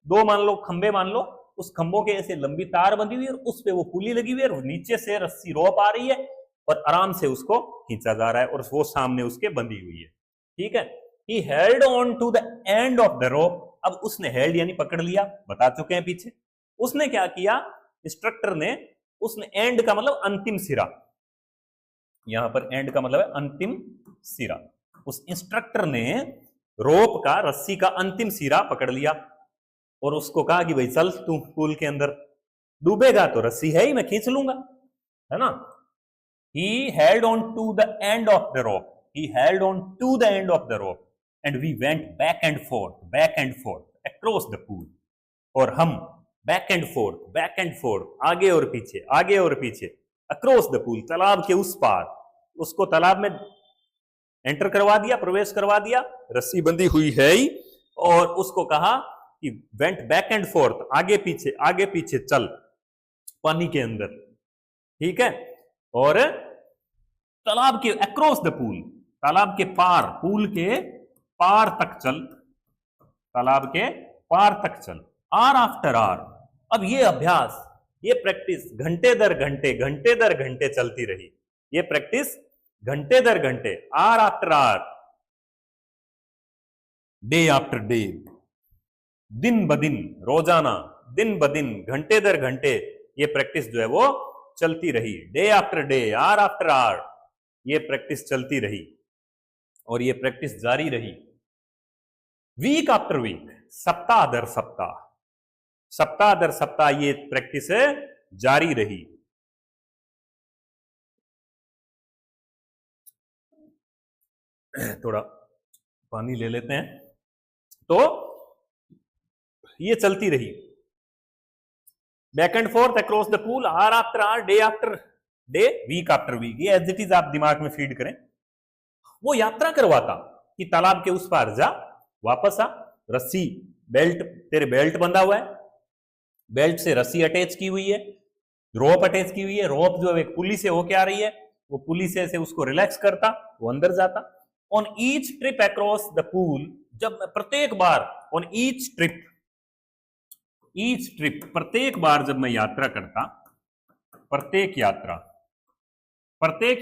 दो, मान लो खंबे मान लो, उस खंभों के ऐसे लंबी तार बंधी हुई है, और उस पे वो पुली लगी हुई है, और नीचे से रस्सी रोप आ रही है, और आराम से उसको खींचा जा रहा है, और वो सामने उसके बंधी हुई है, ठीक है। He held on to the end of the rope, अब उसने हेल्ड यानी पकड़ लिया, बता चुके हैं पीछे। उसने क्या किया, इंस्ट्रक्टर ने, उसने एंड का मतलब अंतिम सिरा, यहां पर एंड का मतलब है अंतिम सिरा, उस इंस्ट्रक्टर ने रोप का, रस्सी का अंतिम सिरा पकड़ लिया, और उसको कहा कि भाई चल तू पूल के अंदर, डूबेगा तो रस्सी है ही, मैं खींच लूंगा, है ना। He held on to the end of the rope, he held on to the end of the rope, and we went back and forth across the pool, और हम back and forth, आगे और पीछे, आगे और पीछे, across the pool, तालाब के उस पार, उसको तालाब में एंटर करवा दिया, प्रवेश करवा दिया, रस्सी बंधी हुई है ही, और उसको कहा कि वेंट बैक एंड फोर्थ, आगे पीछे चल पानी के अंदर, ठीक है। और तालाब के अक्रॉस द पूल, तालाब के पार, पूल के पार तक चल, तालाब के पार तक चल, आर आफ्टर आर। अब ये अभ्यास, ये प्रैक्टिस घंटे दर घंटे चलती रही, ये प्रैक्टिस घंटे दर घंटे, hour after hour, day after day, दिन ब दिन, रोजाना, दिन ब दिन, घंटे दर घंटे, ये प्रैक्टिस जो है वो चलती रही, day after day, hour after hour, ये प्रैक्टिस चलती रही, और ये प्रैक्टिस जारी रही, वीक आफ्टर वीक, सप्ताह दर सप्ताह, सप्ताह दर सप्ताह ये प्रैक्टिस जारी रही। थोड़ा पानी ले लेते हैं। तो ये चलती रही, back and forth across the pool, hour after hour, day after day, week after week, ये एज इट इज आप दिमाग में फीड करें। वो यात्रा करवाता कि तालाब के उस पार जा, वापस आ, रस्सी, बेल्ट, तेरे बेल्ट बंधा हुआ है, बेल्ट से रस्सी अटैच की हुई है, रोप अटैच की हुई है, रोप जो एक पुली से होके आ रही है, वो पुली से उसको रिलैक्स करता, वो अंदर जाता। On each trip across the pool, जब प्रत्येक बार, ऑन ईच ट्रिप, प्रत्येक बार जब मैं यात्रा करता, प्रत्येक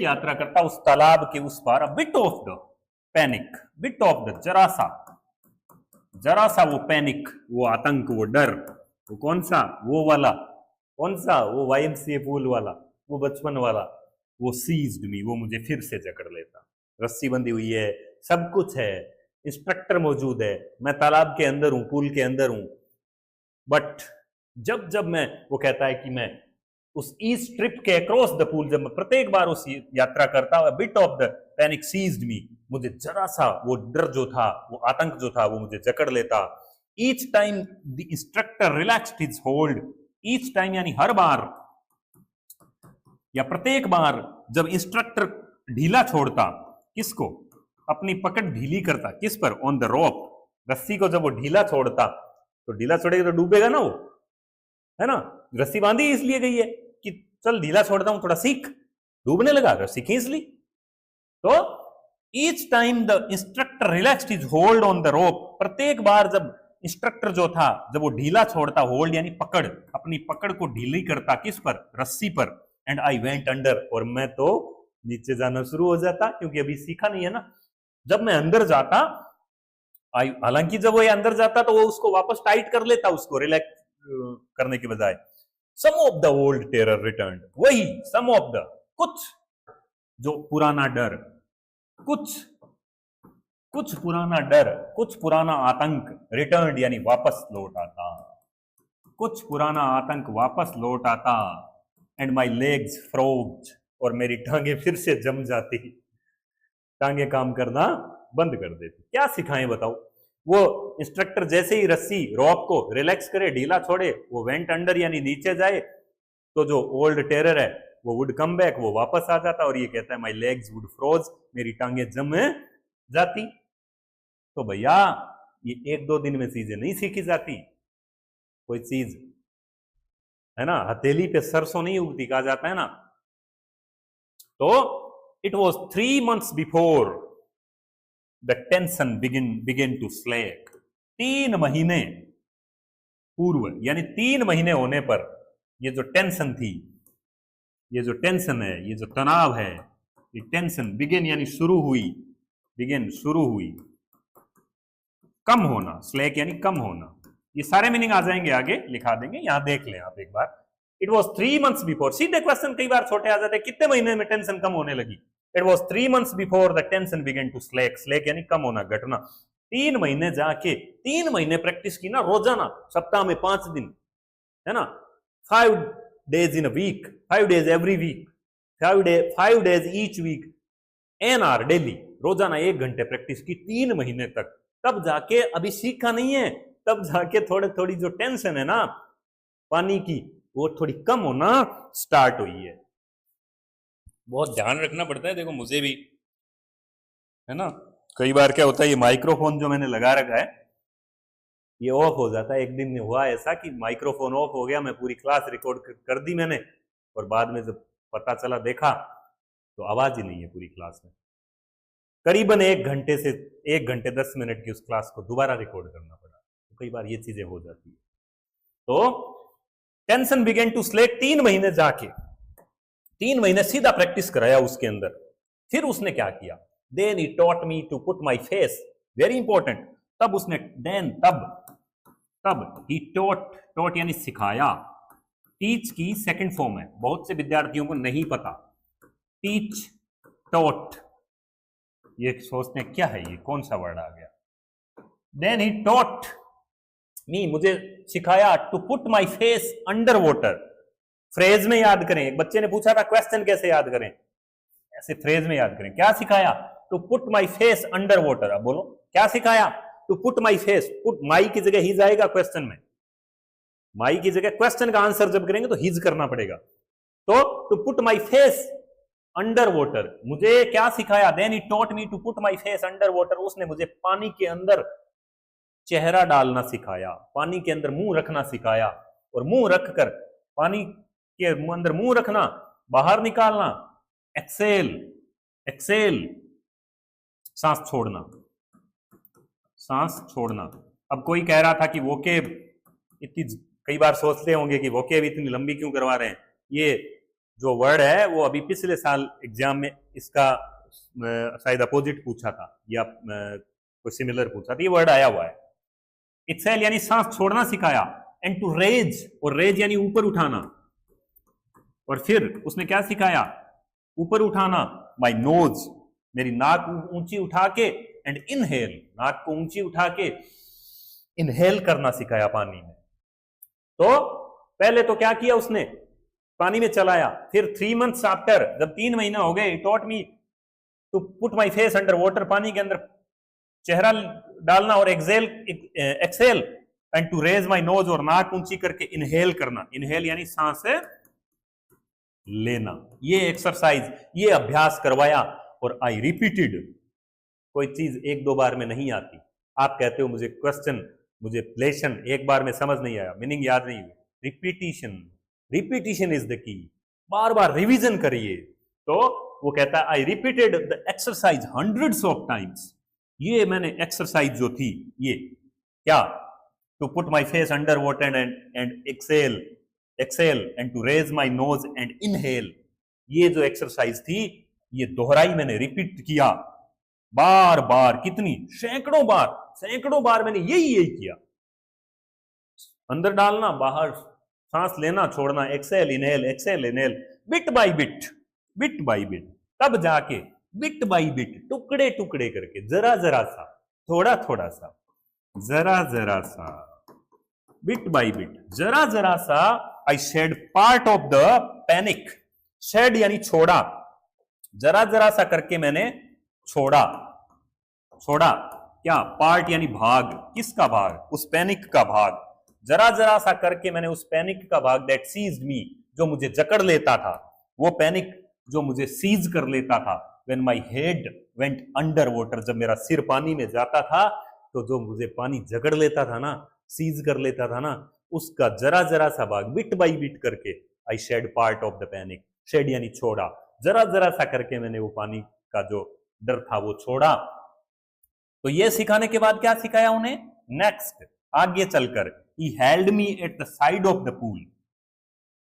यात्रा करता उस तालाब के उस पार, bit of the panic, bit of the, जरा सा वो पैनिक, वो आतंक, वो डर, वो कौन सा, वो वाला, कौन सा, वो YMCA पूल वाला, वो बचपन वाला, वो सीज्ड मी, वो मुझे फिर से जकड़ लेता। रस्सी बंधी हुई है, सब कुछ है, इंस्ट्रक्टर मौजूद है, मैं तालाब के अंदर हूं, पूल के अंदर हूं, बट जब जब मैं, वो कहता है कि मैं उस ईस्ट ट्रिप के अक्रॉस द पूल, जब मैं प्रत्येक बार उस यात्रा करता, bit of the panic seized me, मुझे जरा सा वो डर जो था, वो आतंक जो था, वो मुझे जकड़ लेता। Each time the instructor relaxed his hold, each time यानी हर बार या प्रत्येक बार जब इंस्ट्रक्टर ढीला छोड़ता, किसको? अपनी पकड़ ढीली करता, किस पर? ऑन द रोप, रस्सी को जब वो ढीला छोड़ता, तो ढीला छोड़ेगा तो डूबेगा ना वो, है ना? रस्सी बांधी इसलिए गई है कि चल ढीला छोड़ता हूं, थोड़ा सीख, डूबने लगा, रस्सी खींच ली। तो each time the instructor relaxed his hold on the rope, प्रत्येक बार जब इंस्ट्रक्टर जो था, जब वो ढीला छोड़ता, होल्ड यानी पकड़, अपनी पकड़ को ढीली करता, किस पर? रस्सी पर। एंड आई वेंट अंडर, और मैं तो नीचे जाना शुरू हो जाता, क्योंकि अभी सीखा नहीं है ना। जब मैं अंदर जाता, हालांकि जब वो अंदर जाता तो वो उसको वापस टाइट कर लेता, उसको रिलैक्स करने के बजाय। Some of the old terror return, वही सम ऑफ द, कुछ जो पुराना डर, कुछ पुराना डर, कुछ पुराना आतंक, रिटर्न यानी वापस लौट आता, कुछ पुराना आतंक वापस लौट आता। एंड माई लेग्स फ्रोज्ड, और मेरी टांगे फिर से जम जाती, टांगे काम करना बंद कर देती। क्या सिखाएं बताओ? वो इंस्ट्रक्टर जैसे ही रस्सी रॉप को रिलैक्स करे, ढीला छोड़े, वो वेंट अंडर यानी नीचे जाए, तो जो ओल्ड टेरर है वो वुड कम बैक, वो वापस आ जाता, और ये कहता है माई लेग्स वुड फ्रोज, मेरी टांगे जम जाती। तो भैया ये 1-2 दिन में चीजें नहीं सीखी जाती, कोई चीज, है ना, हथेली पे सरसों नहीं उगती, कहा जाता है ना। तो it was 3 months before the tension begin to slack, 3 महीने पूर्व, यानी 3 महीने होने पर ये जो टेंशन थी, ये जो टेंशन है, ये जो तनाव है, ये टेंशन बिगिन यानी शुरू हुई, बिगिन शुरू हुई, कम होना, स्लैक यानी कम होना। ये सारे मीनिंग आ जाएंगे आगे, लिखा देंगे, यहां देख लें आप एक बार। इट वॉज 3 months बिफोर, सीधे क्वेश्चन कई बार छोटे आ जाते हैं, कितने महीने में टेंशन कम होने लगी? It was 3 months before the tension began to slack, slack यानी कम होना, घटना। 3 महीने जाके, 3 महीने प्रैक्टिस की ना, रोजाना, सप्ताह में 5 दिन, है ना, 5 days in a week, 5 days every week, 5 days each week, an hour daily, रोजाना 1 घंटे प्रैक्टिस की 3 महीने तक, तब जाके, अभी सीखा नहीं है, तब जाके थोड़ी जो टेंशन है ना पानी की, वो थोड़ी कम होना स्टार्ट हुई है। बहुत ध्यान रखना पड़ता है, देखो मुझे भी, है ना, कई बार क्या होता है, ये माइक्रोफोन जो मैंने लगा रखा है ये ऑफ हो जाता है। एक दिन हुआ ऐसा कि माइक्रोफोन ऑफ हो गया, मैं पूरी क्लास रिकॉर्ड कर दी मैंने, और बाद में जब पता चला, देखा तो आवाज ही नहीं है पूरी क्लास में। करीबन 1 घंटे से 1 घंटे 10 मिनट की उस क्लास को दोबारा रिकॉर्ड करना पड़ा। तो कई बार ये चीजें हो जाती है। तो टेंशन बिगेन टू स्लेक, 3 महीने जाके, 3 महीने सीधा प्रैक्टिस कराया उसके अंदर। फिर उसने क्या किया? Then he taught me to put my face, very important, तब उसने, देन तब ही टॉट यानी सिखाया, टीच की सेकंड फॉर्म है, बहुत से विद्यार्थियों को नहीं पता, टीच, टॉट, ये सोचते हैं क्या है ये, कौन सा वर्ड आ गया। देन ही टॉट मी, मुझे सिखाया, to put my face under water, phrase में याद करें। एक बच्चे ने पूछा था क्वेश्चन कैसे याद करें, ऐसे फ्रेज में याद करें। क्या सिखाया? To put my face under water. अब बोलो क्या सिखाया? To put my face, put, my की जगह हिज आएगा क्वेश्चन में, माई की जगह क्वेश्चन का आंसर जब करेंगे तो हिज करना पड़ेगा। तो to put my face under water, मुझे क्या सिखाया? Then he taught me to put my face under water, उसने मुझे पानी के अंदर चेहरा डालना सिखाया, पानी के अंदर मुंह रखना सिखाया, और मुंह रखकर, पानी के अंदर मुंह रखना, बाहर निकालना, एक्सेल, एक्सेल, सांस छोड़ना, सांस छोड़ना। अब कोई कह रहा था कि वोकेब इतनी, कई बार सोचते होंगे कि वोकेब इतनी लंबी क्यों करवा रहे हैं। ये जो वर्ड है वो अभी पिछले साल एग्जाम में इसका शायद अपोजिट पूछा था, या कोई सिमिलर पूछा था, ये वर्ड आया हुआ है। एक्सेल यानी सांस छोड़ना सिखाया, एंड टू रेज, और रेज यानी ऊपर उठाना, और फिर उसने क्या सिखाया? ऊपर उठाना, माई नोज, मेरी नाक ऊंची उठा के, एंड इनहेल, नाक को ऊंची उठा के इनहेल करना सिखाया पानी में। तो पहले तो क्या किया उसने, पानी में चलाया, फिर 3 months आफ्टर, जब 3 महीना हो गए, taught me to put my face under water, पानी के अंदर चेहरा डालना और exhale and to raise my nose, और नाक ऊंची करके इनहेल करना, इनहेल यानी सांस लेना, ये एक्सरसाइज, ये अभ्यास करवाया। और आई रिपीटेड, कोई चीज 1-2 बार में नहीं आती। आप कहते हो मुझे क्वेश्चन, मुझे लेसन एक बार में समझ नहीं आया, मीनिंग याद नहीं हुई। Repetition, repetition is the key, bar bar revision करिए। तो वो कहता है I repeated the exercise hundreds of times, ये मैंने एक्सरसाइज जो थी, ये क्या, to put my face under water and exhale and to raise my nose and inhale, ये जो एक्सरसाइज थी ये दोहराई मैंने, रिपीट किया बार बार, कितनी, सैकड़ों बार मैंने यही किया। अंदर डालना, बाहर सांस लेना छोड़ना, Excel inhale, bit by bit, तब जाके बिट बाय बिट, टुकड़े टुकड़े करके, जरा जरा सा, थोड़ा थोड़ा सा, जरा जरा सा, बिट बाय बिट, जरा जरा सा, I shed part of the panic, shed यानी छोड़ा, जरा जरा सा करके मैंने छोड़ा क्या, पार्ट यानी भाग, किसका भाग, उस पैनिक का भाग, जरा जरा सा करके मैंने उस पैनिक का भाग, दैट सीज्ड मी, जो मुझे जकड़ लेता था, वो पैनिक जो मुझे सीज कर लेता था, when my head went under water, जब मेरा सिर पानी में जाता था, तो जो मुझे पानी जकड़ लेता था ना, सीज कर लेता था ना, उसका जरा जरा सा भाग, बिट बाय बिट करके, I shed part of the panic, shed यानी छोड़ा, जरा जरा सा करके मैंने वो पानी का जो डर था वो छोड़ा। तो ये सिखाने के बाद क्या सिखाया उन्हें, नेक्स्ट आगे चलकर, he held me at the side of the pool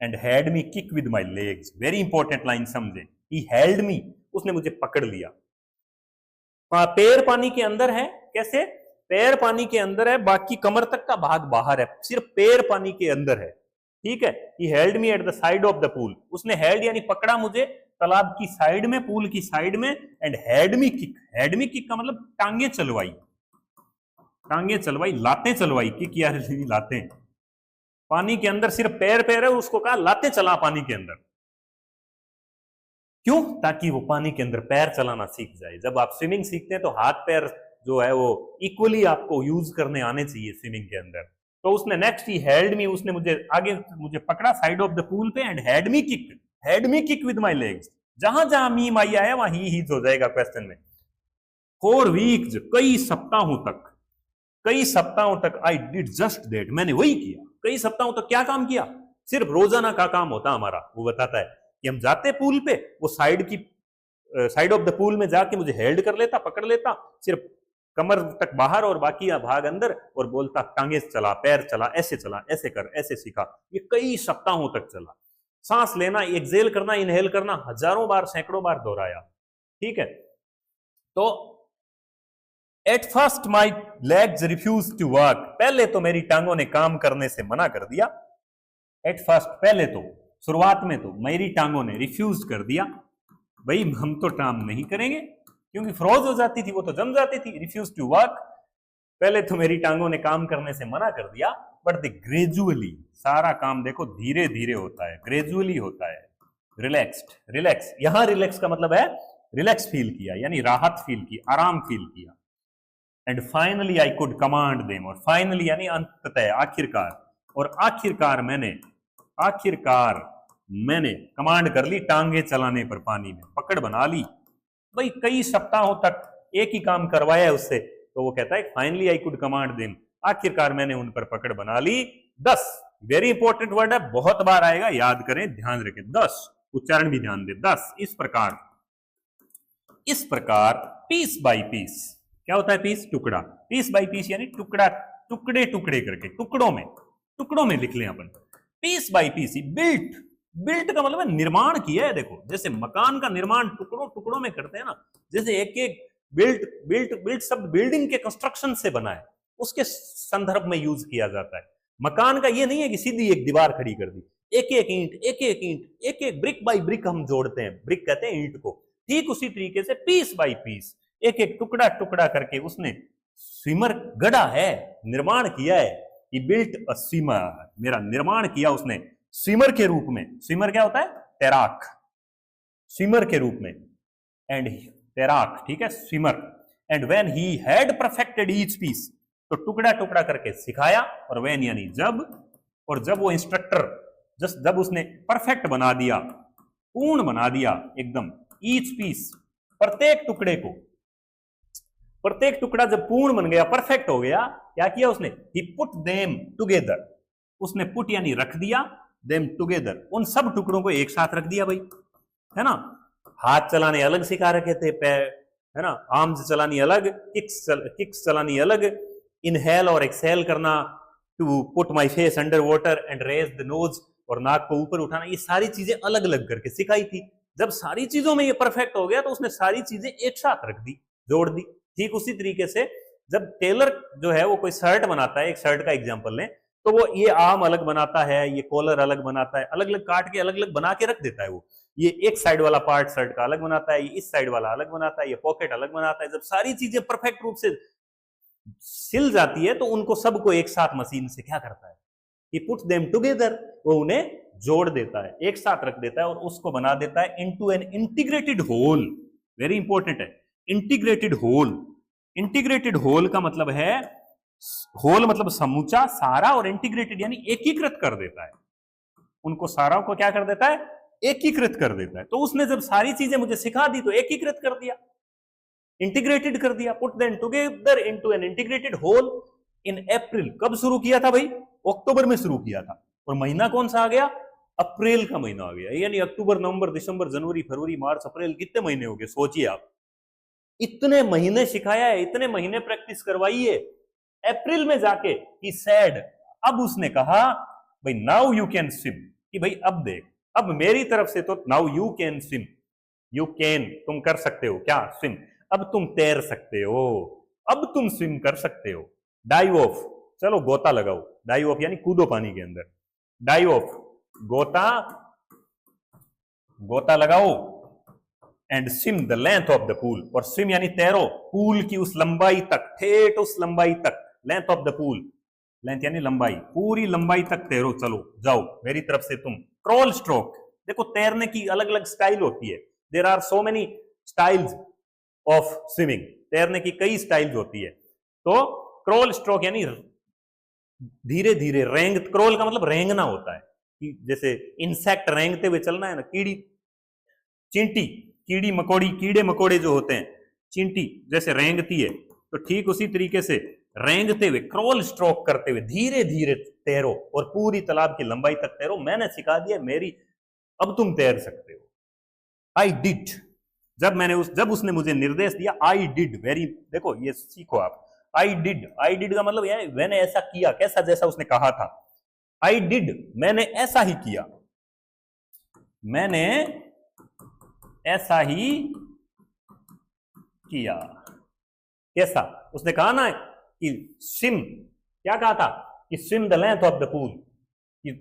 and had me kick with my legs, very important line समझे, he held me, उसने मुझे पकड़ लिया, पैर पानी के अंदर है, कैसे, पैर पानी के अंदर है, बाकी कमर तक का भाग बाहर है, सिर्फ पैर पानी के अंदर है, ठीक है। he held me at the side of the pool, उसने held यानी पकड़ा मुझे तालाब की साइड में, पूल की साइड में, एंड had me kick का मतलब टांगे चलवाई, लातें चलवाई, किक या लातें, पानी के अंदर सिर्फ पैर है, उसको कहा लातें चला पानी के अंदर, क्यों, ताकि वो पानी के अंदर पैर चलाना सीख जाए। जब आप स्विमिंग सीखते हैं तो हाथ पैर जो है वो इक्वली आपको यूज करने आने चाहिए स्विमिंग के अंदर। तो उसने नेक्स्ट ही हेल्ड मी, उसने मुझे पकड़ा साइड ऑफ द पूल पे, and had me kick with my legs, जहां जहां मीम आई आया वहां ही हो जाएगा क्वेश्चन में। 4 वीक्स, कई सप्ताहों तक आई डिड जस्ट दैट, मैंने वही किया, कई सप्ताहों तक क्या काम किया, सिर्फ रोजाना का काम होता हमारा। वो बताता है कि हम जाते पूल पे, वो साइड ऑफ द पूल में जाके मुझे हेल्ड कर लेता, पकड़ लेता, सिर्फ कमर तक बाहर और बाकी भाग अंदर, और बोलता टांगे चला, पैर चला, ऐसे कर, ऐसे सीखा। ये कई सप्ताहों तक चला। सांस लेना, एक्सेल करना, इनहेल करना, हजारों बार, सैकड़ों बार दोहराया, ठीक है। तो at first my legs refuse to work, पहले तो मेरी टांगों ने काम करने से मना कर दिया। एट फर्स्ट, पहले तो, शुरुआत में तो मेरी टांगों ने रिफ्यूज कर दिया, भाई हम तो काम नहीं करेंगे, क्योंकि फ्रोज हो जाती थी, वो तो जम जाती थी। रिफ्यूज टू वर्क, पहले तो मेरी टांगों ने काम करने से मना कर दिया, बट द ग्रेजुअली, सारा काम देखो धीरे धीरे होता है, ग्रेजुअली होता है। रिलैक्स, यहां रिलैक्स का मतलब है रिलैक्स फील किया, यानी राहत फील की, आराम फील किया। And finally I could command them, और फाइनली यानी अंततः, आखिरकार, और आखिरकार मैंने कमांड कर ली टांगे चलाने पर, पानी में पकड़ बना ली। भाई कई सप्ताहों तक एक ही काम करवाया उससे, तो वो कहता है finally I could command them, आखिरकार मैंने उन पर पकड़ बना ली। 10, वेरी इंपॉर्टेंट वर्ड है, बहुत बार आएगा, याद करें, ध्यान रखें, 10, उच्चारण भी ध्यान दे। 10, इस प्रकार पीस बाय पीस, क्या होता है पीस, टुकड़ा, पीस बाय पीस यानी टुकड़े टुकड़े करके, टुकड़ों में लिख लें अपन। पीस बाय पीस, बिल्ट का मतलब है निर्माण किया है। देखो जैसे मकान का निर्माण टुकड़ों में करते हैं ना, जैसे एक बिल्ट शब्द बिल्डिंग के कंस्ट्रक्शन से बना है, उसके संदर्भ में यूज किया जाता है। मकान का ये नहीं है कि सीधी एक दीवार खड़ी कर दी, एक एक ब्रिक बाय ब्रिक हम जोड़ते हैं, ब्रिक कहते हैं ईंट को। ठीक उसी तरीके से पीस बाय पीस, एक टुकड़ा करके उसने स्विमर गढ़ा है, निर्माण किया है। ही बिल्ट अ स्विमर, मेरा निर्माण किया उसने स्विमर के रूप में। स्विमर क्या होता है? तैराक, स्विमर के रूप में। एंड तैराक, ठीक है, swimmer. And when he had perfected each piece, तो टुकड़ा टुकड़ा करके सिखाया। और व्हेन यानी जब, और जब वो इंस्ट्रक्टर जब उसने परफेक्ट बना दिया, पूर्ण बना दिया एकदम, ईच पीस, प्रत्येक टुकड़े को, प्रत्येक टुकड़ा जब पूर्ण बन गया, परफेक्ट हो गया, क्या किया उसने? ही पुट देम टुगेदर, उसने पुट यानी रख दिया, देम टुगेदर, उन सब टुकड़ों को एक साथ रख दिया भाई, है ना। हाथ चलाने अलग सिखा रखे थे, पैर, है ना, आर्म्स चलानी अलग, किक्स चलानी अलग, इनहेल और एक्सहेल करना, to put my face under water and raise the nose, और नाक को ऊपर उठाना, ये सारी चीजें अलग अलग करके सिखाई थी। जब सारी चीजों में ये परफेक्ट हो गया तो उसने सारी चीजें एक साथ रख दी, जोड़ दी। ठीक उसी तरीके से जब टेलर जो है वो कोई शर्ट बनाता है, एक शर्ट का एग्जांपल लें, तो वो ये आर्म अलग बनाता है, ये कॉलर अलग बनाता है, अलग अलग काट के अलग अलग बना के रख देता है। वो ये एक साइड वाला पार्ट शर्ट का अलग बनाता है, ये इस साइड वाला अलग बनाता है, ये पॉकेट अलग बनाता है। जब सारी चीजें परफेक्ट रूप से सिल जाती है तो उनको सबको एक साथ मशीन से क्या करता है? He puts them together, वो उन्हें जोड़ देता है, एक साथ रख देता है और उसको बना देता है into an integrated whole। Very important है, इंटीग्रेटेड होल। इंटीग्रेटेड होल का मतलब है, होल मतलब समूचा, सारा, और इंटीग्रेटेड यानी एकीकृत कर देता है, उनको सारा को क्या कर देता है? एकीकृत कर देता है। तो उसने जब सारी चीजें मुझे सिखा दी तो एकीकृत कर दिया, इंटीग्रेटेड कर दिया, put them together into an integrated whole in April. कब शुरू किया था भाई? अक्टूबर में शुरू किया था। और महीना कौन सा आ गया? अप्रैल का महीना आ गया। यानी अक्टूबर, नवंबर, दिसंबर, जनवरी, फरवरी, मार्च, अप्रैल, कितने महीने हो गए? सोचिए आप, इतने महीने सिखाया है, इतने महीने प्रैक्टिस करवाई है। अप्रैल में जाके ही सैड, अब उसने कहा भाई नाउ यू कैन स्विम, कि भाई अब देख, अब मेरी तरफ से तो now you can swim, you can, तुम कर सकते हो क्या? स्विम, अब तुम तैर सकते हो, अब तुम स्विम कर सकते हो। डाइव ऑफ, चलो गोता लगाओ, डाइव ऑफ यानी कूदो पानी के अंदर, डाइव ऑफ, गोता, गोता लगाओ, and swim the length of the pool, और स्विम यानी तैरो, पूल की उस लंबाई तक, ठेठ उस लंबाई तक, length of the pool, length यानी लंबाई, पूरी लंबाई तक तैरो, चलो जाओ मेरी तरफ से तुम। क्रॉल स्ट्रोक, देखो तैरने की अलग अलग स्टाइल होती है, there are so many styles of swimming, तैरने की कई स्टाइल्स होती है। तो क्रॉल स्ट्रोक यानी धीरे धीरे रेंग, क्रॉल का मतलब रेंगना होता है, कि जैसे इंसेक्ट रेंगते हुए चलना है ना, कीड़ी, चींटी, कीड़ी मकोड़ी, कीड़े मकोड़े जो होते हैं, चींटी जैसे रेंगती है, तो ठीक उसी तरीके से रेंगते हुए, क्रॉल स्ट्रोक करते हुए धीरे धीरे तैरो और पूरी तालाब की लंबाई तक तैरो, मैंने सिखा दिया मेरी, अब तुम तैर सकते हो। आई डिड, जब उसने मुझे निर्देश दिया, आई डिड, वेरी, देखो ये सीखो आप, आई डिड का मतलब यह मैंने ऐसा किया, कैसा? जैसा उसने कहा था। आई डिड, मैंने ऐसा ही किया, मैंने ऐसा ही किया। कैसा? उसने कहा ना कि स्विम, क्या कहा था? कि swim the length of the pool, कि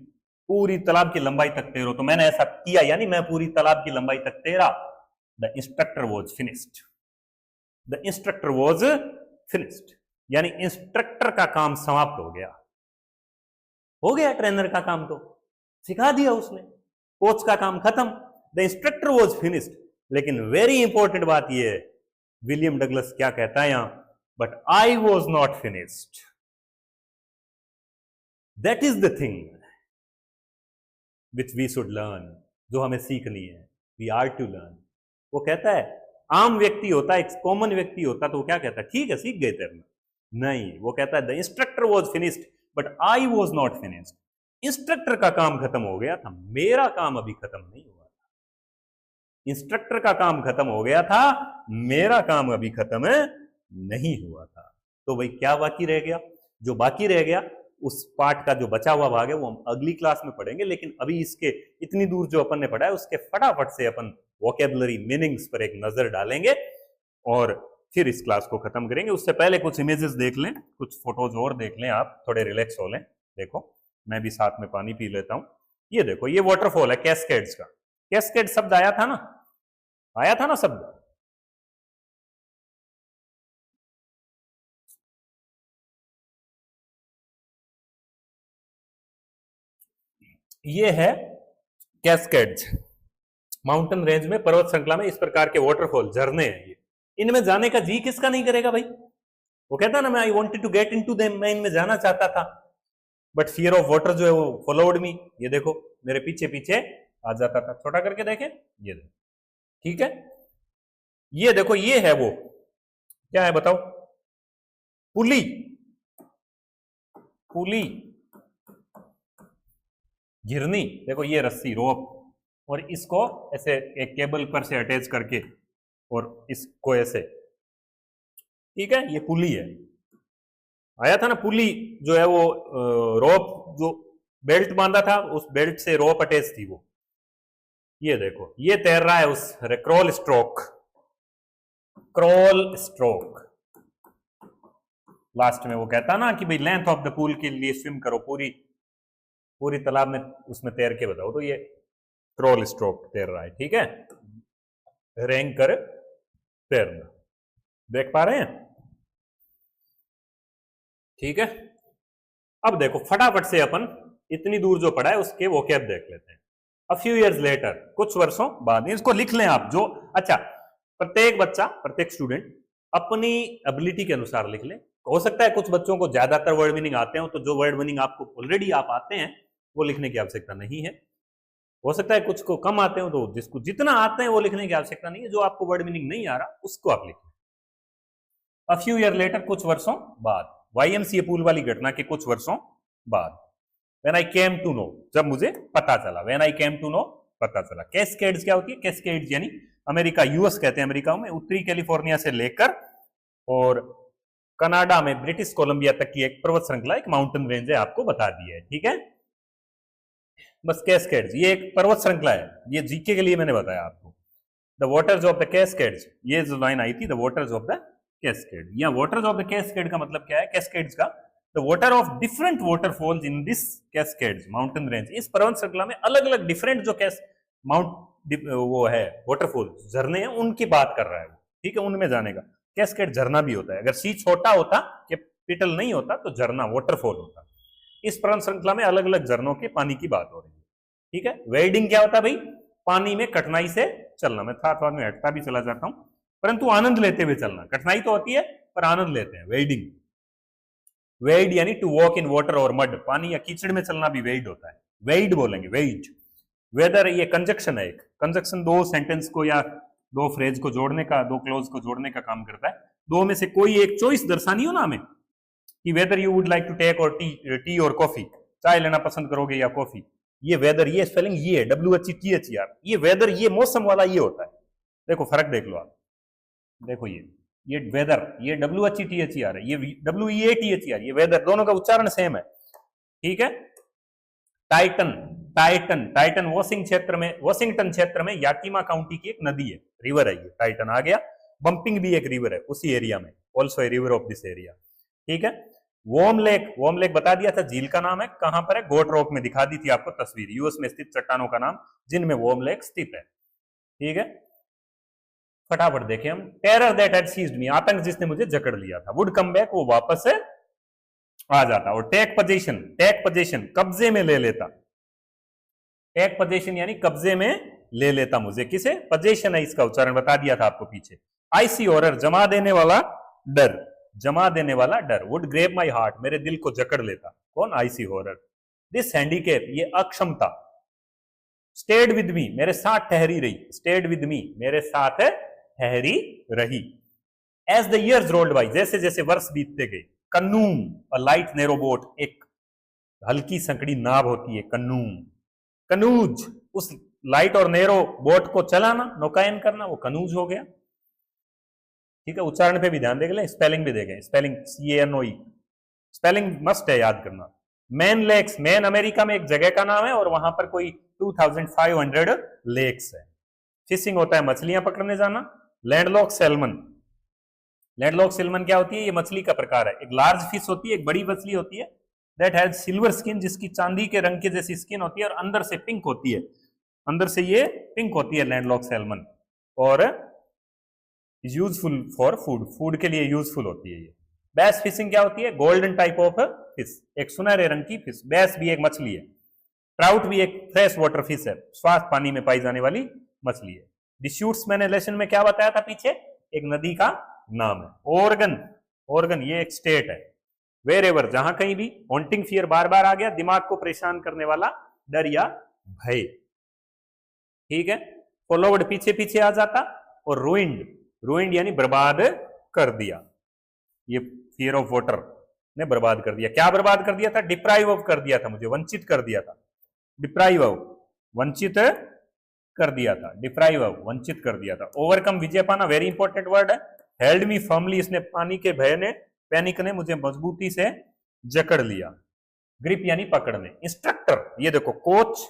पूरी तालाब की लंबाई तक तैरो, तो मैंने ऐसा किया, यानी मैं पूरी तालाब की लंबाई तक तैरा। The instructor was finished, the instructor was finished, यानी इंस्ट्रक्टर का काम समाप्त हो गया, हो गया ट्रेनर का काम, तो सिखा दिया उसने, कोच का काम खत्म, द इंस्ट्रक्टर वॉज फिनिश्ड। लेकिन वेरी इंपॉर्टेंट बात यह है, विलियम डगलस क्या कहता है यहां? But I was not finished, that is the thing which we should learn, जो हमें सीखनी है, वी आर टू लर्न। वो कहता है, आम व्यक्ति होता है, एक कॉमन व्यक्ति होता, तो वो क्या कहता है? ठीक है सीख गए तैरना, नहीं, वो कहता है the instructor was finished but I was not finished. Instructor का काम खत्म हो गया था, मेरा काम अभी खत्म नहीं हुआ था। इंस्ट्रक्टर का काम खत्म हो गया था, मेरा काम अभी खत्म नहीं हुआ था। तो भाई क्या बाकी रह गया? जो बाकी रह गया, उस पार्ट का जो बचा हुआ भाग है वो हम अगली क्लास में पढ़ेंगे। लेकिन अभी इसके इतनी दूर जो अपन ने पढ़ा है उसके फटाफट से अपन वोकेबलरी मीनिंग्स पर एक नजर डालेंगे और फिर इस क्लास को खत्म करेंगे। उससे पहले कुछ इमेजेस देख लें, कुछ फोटोज और देख लें, आप थोड़े रिलैक्स हो लें। देखो मैं भी साथ में पानी पी लेता हूं। ये देखो, ये वाटरफॉल है कैस्केड्स का। कैस्केड शब्द आया था ना, आया था ना शब्द? ये है कैस्केड्स। माउंटेन रेंज में, पर्वत श्रृंखला में इस प्रकार के वाटरफॉल, झरने हैं ये। इनमें जाने का जी किसका नहीं करेगा भाई। वो कहता ना, मैं I wanted to get into them, मैं इनमें जाना चाहता था, बट फियर ऑफ वाटर जो है वो फॉलोड मी। ये देखो मेरे पीछे पीछे आ जाता था। छोटा करके देखें, ये देखो, ठीक है। ये देखो, ये है वो, क्या है बताओ, पुली। पुली, घिरनी। देखो ये रस्सी, रोप, और इसको ऐसे एक केबल पर से अटैच करके और इसको ऐसे, ठीक है, ये पुली है। आया था ना पुली, जो है वो रोप, जो बेल्ट बांधा था, उस बेल्ट से रोप अटैच थी वो। ये देखो, ये तैर रहा है उस crawl stroke. Crawl stroke, last में वो कहता ना कि भाई लेंथ ऑफ द पूल के लिए स्विम करो, पूरी पूरी तालाब में उसमें तैर के बताओ। तो ये क्रॉल स्ट्रोक तैर रहा है, ठीक है, रैंक कर तैरना। देख पा रहे हैं, ठीक है। अब देखो फटाफट से अपन इतनी दूर जो पढ़ा है उसके वोकैब देख लेते हैं। अ फ्यू इयर्स लेटर, कुछ वर्षों बाद। इसको लिख लें आप, जो अच्छा, प्रत्येक बच्चा, प्रत्येक स्टूडेंट अपनी एबिलिटी के अनुसार लिख ले। हो सकता है कुछ बच्चों को ज्यादातर वर्ड मीनिंग आते हो, तो जो वर्ड मीनिंग आपको ऑलरेडी आप आते हैं वो लिखने की आवश्यकता नहीं है। हो सकता है कुछ को कम आते हो, तो जिसको जितना आते हैं वो लिखने की आवश्यकता नहीं है। जो आपको वर्ड मीनिंग नहीं आ रहा उसको आप लिखें। अ फ्यू ईयर लेटर, कुछ वर्षों बाद। YMCA पूल वाली घटना के कुछ वर्षों बाद। When I came to know, जब मुझे पता चला। When I came to know, पता चला। कैस्केड्स क्या होती है? कैस्केड्स यानी अमेरिका, यूएस कहते हैं अमेरिका में, उत्तरी कैलिफोर्निया से लेकर और कनाडा में ब्रिटिश कोलंबिया तक की एक पर्वत श्रृंखला, एक माउंटेन रेंज है, आपको बता दी है, ठीक है। बस कैस्केड्स, ये एक पर्वत श्रृंखला है, ये जीके के लिए मैंने बताया आपको। The waters of the cascades, ये जो लाइन आई थी, the waters of the cascade, या वाटर्स ऑफ द कैस्केड का मतलब क्या है? कैस्केड्स का, the water of different waterfalls in this cascades mountain range. इस पर्वत श्रृंखला में अलग अलग डिफरेंट जो वो है वाटरफॉल, झरने हैं, उनकी बात कर रहा है वो, ठीक है, उनमें जाने का। कैस्केड झरना भी होता है, अगर सी छोटा होता, कैपिटल नहीं होता, तो झरना वाटरफॉल होता। इस पर्वत श्रृंखला में अलग अलग झरनों के पानी की बात हो रही है, ठीक है। वेडिंग क्या होता है भाई? पानी में कठिनाई से चलना। मैं साथ में हटता भी चला जाता हूं, परंतु आनंद लेते हुए चलना। कठिनाई तो होती है पर आनंद लेते हैं, वेडिंग। वेड यानी टू वॉक इन वाटर और मड, पानी या कीचड़ में चलना भी वेड होता है, वेड बोलेंगे, वेड। वेदर, ये कंजक्शन है एक, कंजक्शन दो सेंटेंस को या दो फ्रेज को जोड़ने का, दो क्लोज को जोड़ने का काम करता है। दो में से कोई एक चॉइस दर्शानी हो ना हमें, कि whether you would like to take or tea और कॉफी, चाय लेना पसंद करोगे या कॉफी। ये वेदर, ये स्पेलिंग ये है, WHETHER, ये वेदर, ये मौसम वाला ये होता है। देखो फर्क देख लो आप, देखो ये वेदर, ये WHETHER है, ये WEATHER, ये वेदर, दोनों का उच्चारण सेम है, ठीक है। टाइटन, टाइटन, टाइटन वॉशिंगटन क्षेत्र में याकीमा काउंटी की एक नदी है, रिवर है ये, टाइटन आ गया। बंपिंग भी एक रिवर है उसी एरिया में, also a river of this area, ठीक है। वॉर्म लेक, वॉर्म लेक बता दिया था, झील का नाम है, कहां पर है? गोट रॉक में दिखा दी थी आपको तस्वीर, यूएस में स्थित चट्टानों का नाम, जिनमें वॉर्म लेक स्थित है, ठीक है। फटाफट देखें हम। टेरर दैट हैड सीज्ड मी, आतंक जिसने मुझे जकड़ लिया था। वुड कम बैक, वो वापस से आ जाता। और टेक पोजीशन, टेक पोजीशन कब्जे में ले लेता। टेक पोजीशन यानी कब्जे में ले लेता मुझे, किसे? पोजीशन है, इसका उच्चारण बता दिया था आपको पीछे। आईसी हॉरर, जमा देने वाला डर, जमा देने वाला डर। वुड ग्रेप माई हार्ट, मेरे दिल को जकड़ लेता। कौन? IC horror. दिस हैंडीकेप, ये अक्षमता। स्टेड विद मी, मेरे साथ ठहरी रही। स्टेड विद मी, मेरे साथ ठहरी रही। As the years rolled by, जैसे जैसे वर्ष बीतते गए। कन्नूम, अ लाइट नैरो बोट, एक हल्की संकड़ी नाव होती है, कन्नूम। कनूज, उस लाइट और नैरो बोट को चलाना, नौकायन करना, वो कनूज हो गया, ठीक है। उच्चारण पे भी ध्यान देख ले, स्पेलिंग भी देखें, स्पेलिंग CANOE, स्पेलिंग मस्ट है याद करना। मैन लेक्स, मैन अमेरिका में एक जगह का नाम है और वहां पर कोई 2500 लेक्स है। फिशिंग होता है मछलियां पकड़ने जाना। लैंडलॉक सैल्मन, लैंडलॉक सैल्मन क्या होती है? ये मछली का प्रकार है, एक लार्ज फिश होती है, एक बड़ी मछली होती है, दैट हैज सिल्वर स्किन, जिसकी चांदी के रंग की जैसी स्किन होती है और अंदर से पिंक होती है, अंदर से ये पिंक होती है लैंडलॉक सैल्मन, और यूजफुल फॉर फूड, फूड के लिए यूजफुल होती है ये। बैस फिशिंग क्या होती है? गोल्डन टाइप ऑफ फिश, एक सुनहरे रंग की फिश। बैस भी एक मछली है, ट्राउट भी एक फ्रेश वाटर फिश है, साफ पानी में पाई जाने वाली मछली है। डिस्यूट्स मैंने लेसन में क्या बताया था पीछे, एक नदी का नाम है। ओरेगन, ओरेगन ये एक स्टेट है। वेर एवर, जहां कहीं भी। हॉन्टिंग फियर, बार बार आ गया, दिमाग को परेशान करने वाला डर या भय, ठीक है। फॉलोवर्ड, पीछे पीछे आ जाता। और रूइंड, रूइंड यानी बर्बाद कर दिया। ये फियर ऑफ वाटर ने बर्बाद कर दिया। क्या बर्बाद कर दिया था, डिप्राइव ऑफ कर दिया था, मुझे वंचित कर दिया था। डिप्राइव ऑफ, वंचित कर दिया था, डिप्राइव ऑफ, वंचित कर दिया था। ओवरकम, विजय पाना, वेरी इंपॉर्टेंट वर्ड है। हेल्ड मी फर्मली, इसने पानी के भय ने, पैनिक ने मुझे मजबूती से जकड़ लिया। ग्रिप यानी पकड़ने। इंस्ट्रक्टर, ये देखो कोच,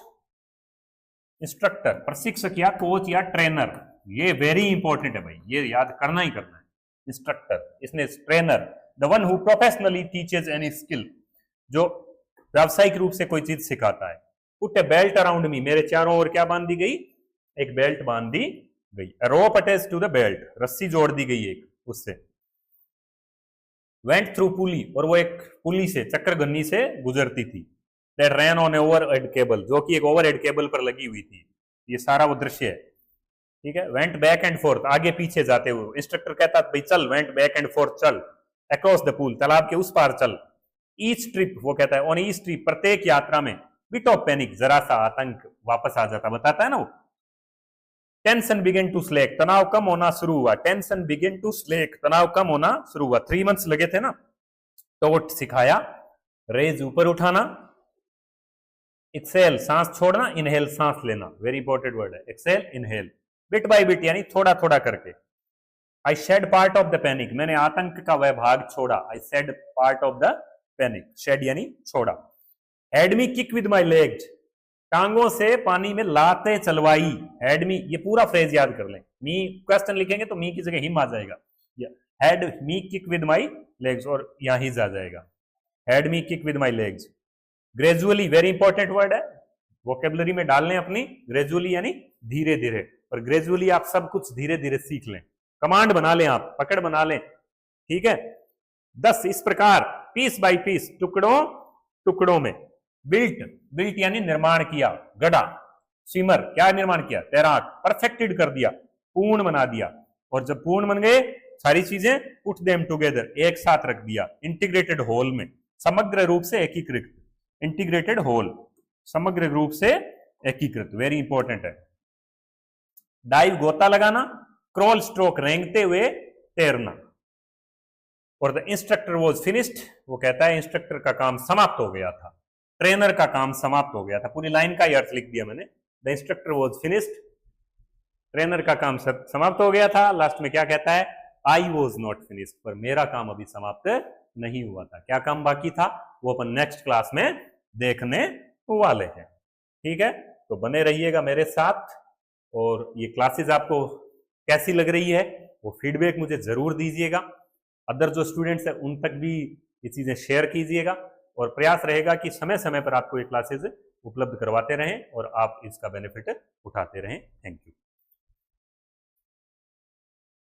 इंस्ट्रक्टर प्रशिक्षक या कोच या ट्रेनर, ये वेरी इंपॉर्टेंट है भाई, ये याद करना ही करना है। इंस्ट्रक्टर, इसने trainer, the one who professionally teaches any skill, जो व्यावसायिक रूप से कोई चीज सिखाता है। पुट ए बेल्ट अराउंड मी, मेरे चारों ओर क्या बांध दी गई, एक बेल्ट बांध दी गई। रोप अटैच टू द बेल्ट, रस्सी जोड़ दी गई एक उससे। वेंट थ्रू पुली, और वो एक पुली से, चक्रगन्नी से गुजरती थी। That ran on a overhead cable, जो कि एक ओवरहेड केबल पर लगी हुई थी। ये सारा वो दृश्य है, ठीक है। वेंट बैक एंड फोर्थ, आगे पीछे जाते हुए। इंस्ट्रक्टर कहता भाई चल, वेंट बैक एंड फोर्थ चल। अक्रॉस द पूल, तालाब के उस पार चल। ईच ट्रिप, वो कहता है ऑन ईच ट्रिप, प्रत्येक यात्रा में। बिट ऑफ पैनिक, जरा सा आतंक वापस आ जाता, बताता है ना वो। टेंशन बिगिन टू स्लेक, तनाव कम होना शुरू हुआ। टेंशन बिगिन टू स्लेक, तनाव कम होना शुरू हुआ। 3 मंथ्स लगे थे ना। टोट, सिखाया। रेज, ऊपर उठाना। एक्सेल, सांस छोड़ना। इनहेल, सांस लेना, वेरी इंपॉर्टेंट वर्ड है। Exhale, inhale. Bit by bit यानी थोड़ा थोड़ा करके। I shed part of the panic, मैंने आतंक का वह भाग छोड़ा। I shed part of the panic, shed यानी छोड़ा। Had me kick with my legs, टांगों से पानी में लाते चलवाई। हैड मी, ये पूरा फ्रेज याद कर लें। मी क्वेश्चन लिखेंगे तो मी की जगह हिम आ जाएगा। Had me kick with my legs, और यहां हिज आ जाएगा। Had me kick with my legs. Gradually, very important word है, वोकेबलरी में डालने अपनी। ग्रेजुअली यानी धीरे धीरे, और ग्रेजुअली आप सब कुछ धीरे धीरे सीख लें। कमांड बना लें आप, पकड़ बना लें, ठीक है। 10 इस प्रकार, पीस बाय पीस, टुकड़ों टुकड़ों में। बिल्ट, बिल्ट यानी निर्माण किया, गढ़ा। स्विमर, क्या निर्माण किया, तैराक। परफेक्टेड कर दिया, पूर्ण बना दिया। और जब पूर्ण बन गए सारी चीजें, पुट देम टुगेदर, एक साथ रख दिया। इंटीग्रेटेड होल में, समग्र रूप से एकीकृत। इंटीग्रेटेड होल, समग्र रूप से एकीकृत, वेरी इंपॉर्टेंट है। डाइव, गोता लगाना। क्रॉल, स्ट्रोक, रेंगते हुए तैरना। और द इंस्ट्रक्टर वॉज फिनिश्ड, वो कहता है इंस्ट्रक्टर का काम समाप्त हो गया था। ट्रेनर का काम समाप्त हो गया था। पूरी लाइन का ही अर्थ लिख दिया मैंने। The instructor was finished, trainer का काम समाप्त हो गया था। लास्ट में क्या कहता है, आई वॉज नॉट फिनिश्ड, पर मेरा काम अभी समाप्त नहीं हुआ था। क्या काम बाकी था, वो अपन नेक्स्ट क्लास में देखने वाले हैं, ठीक है। तो बने रहिएगा मेरे साथ, और ये क्लासेस आपको कैसी लग रही है वो फीडबैक मुझे जरूर दीजिएगा। अदर जो स्टूडेंट्स हैं उन तक भी ये चीजें शेयर कीजिएगा, और प्रयास रहेगा कि समय समय पर आपको ये क्लासेस उपलब्ध करवाते रहें और आप इसका बेनिफिट उठाते रहें। Thank you.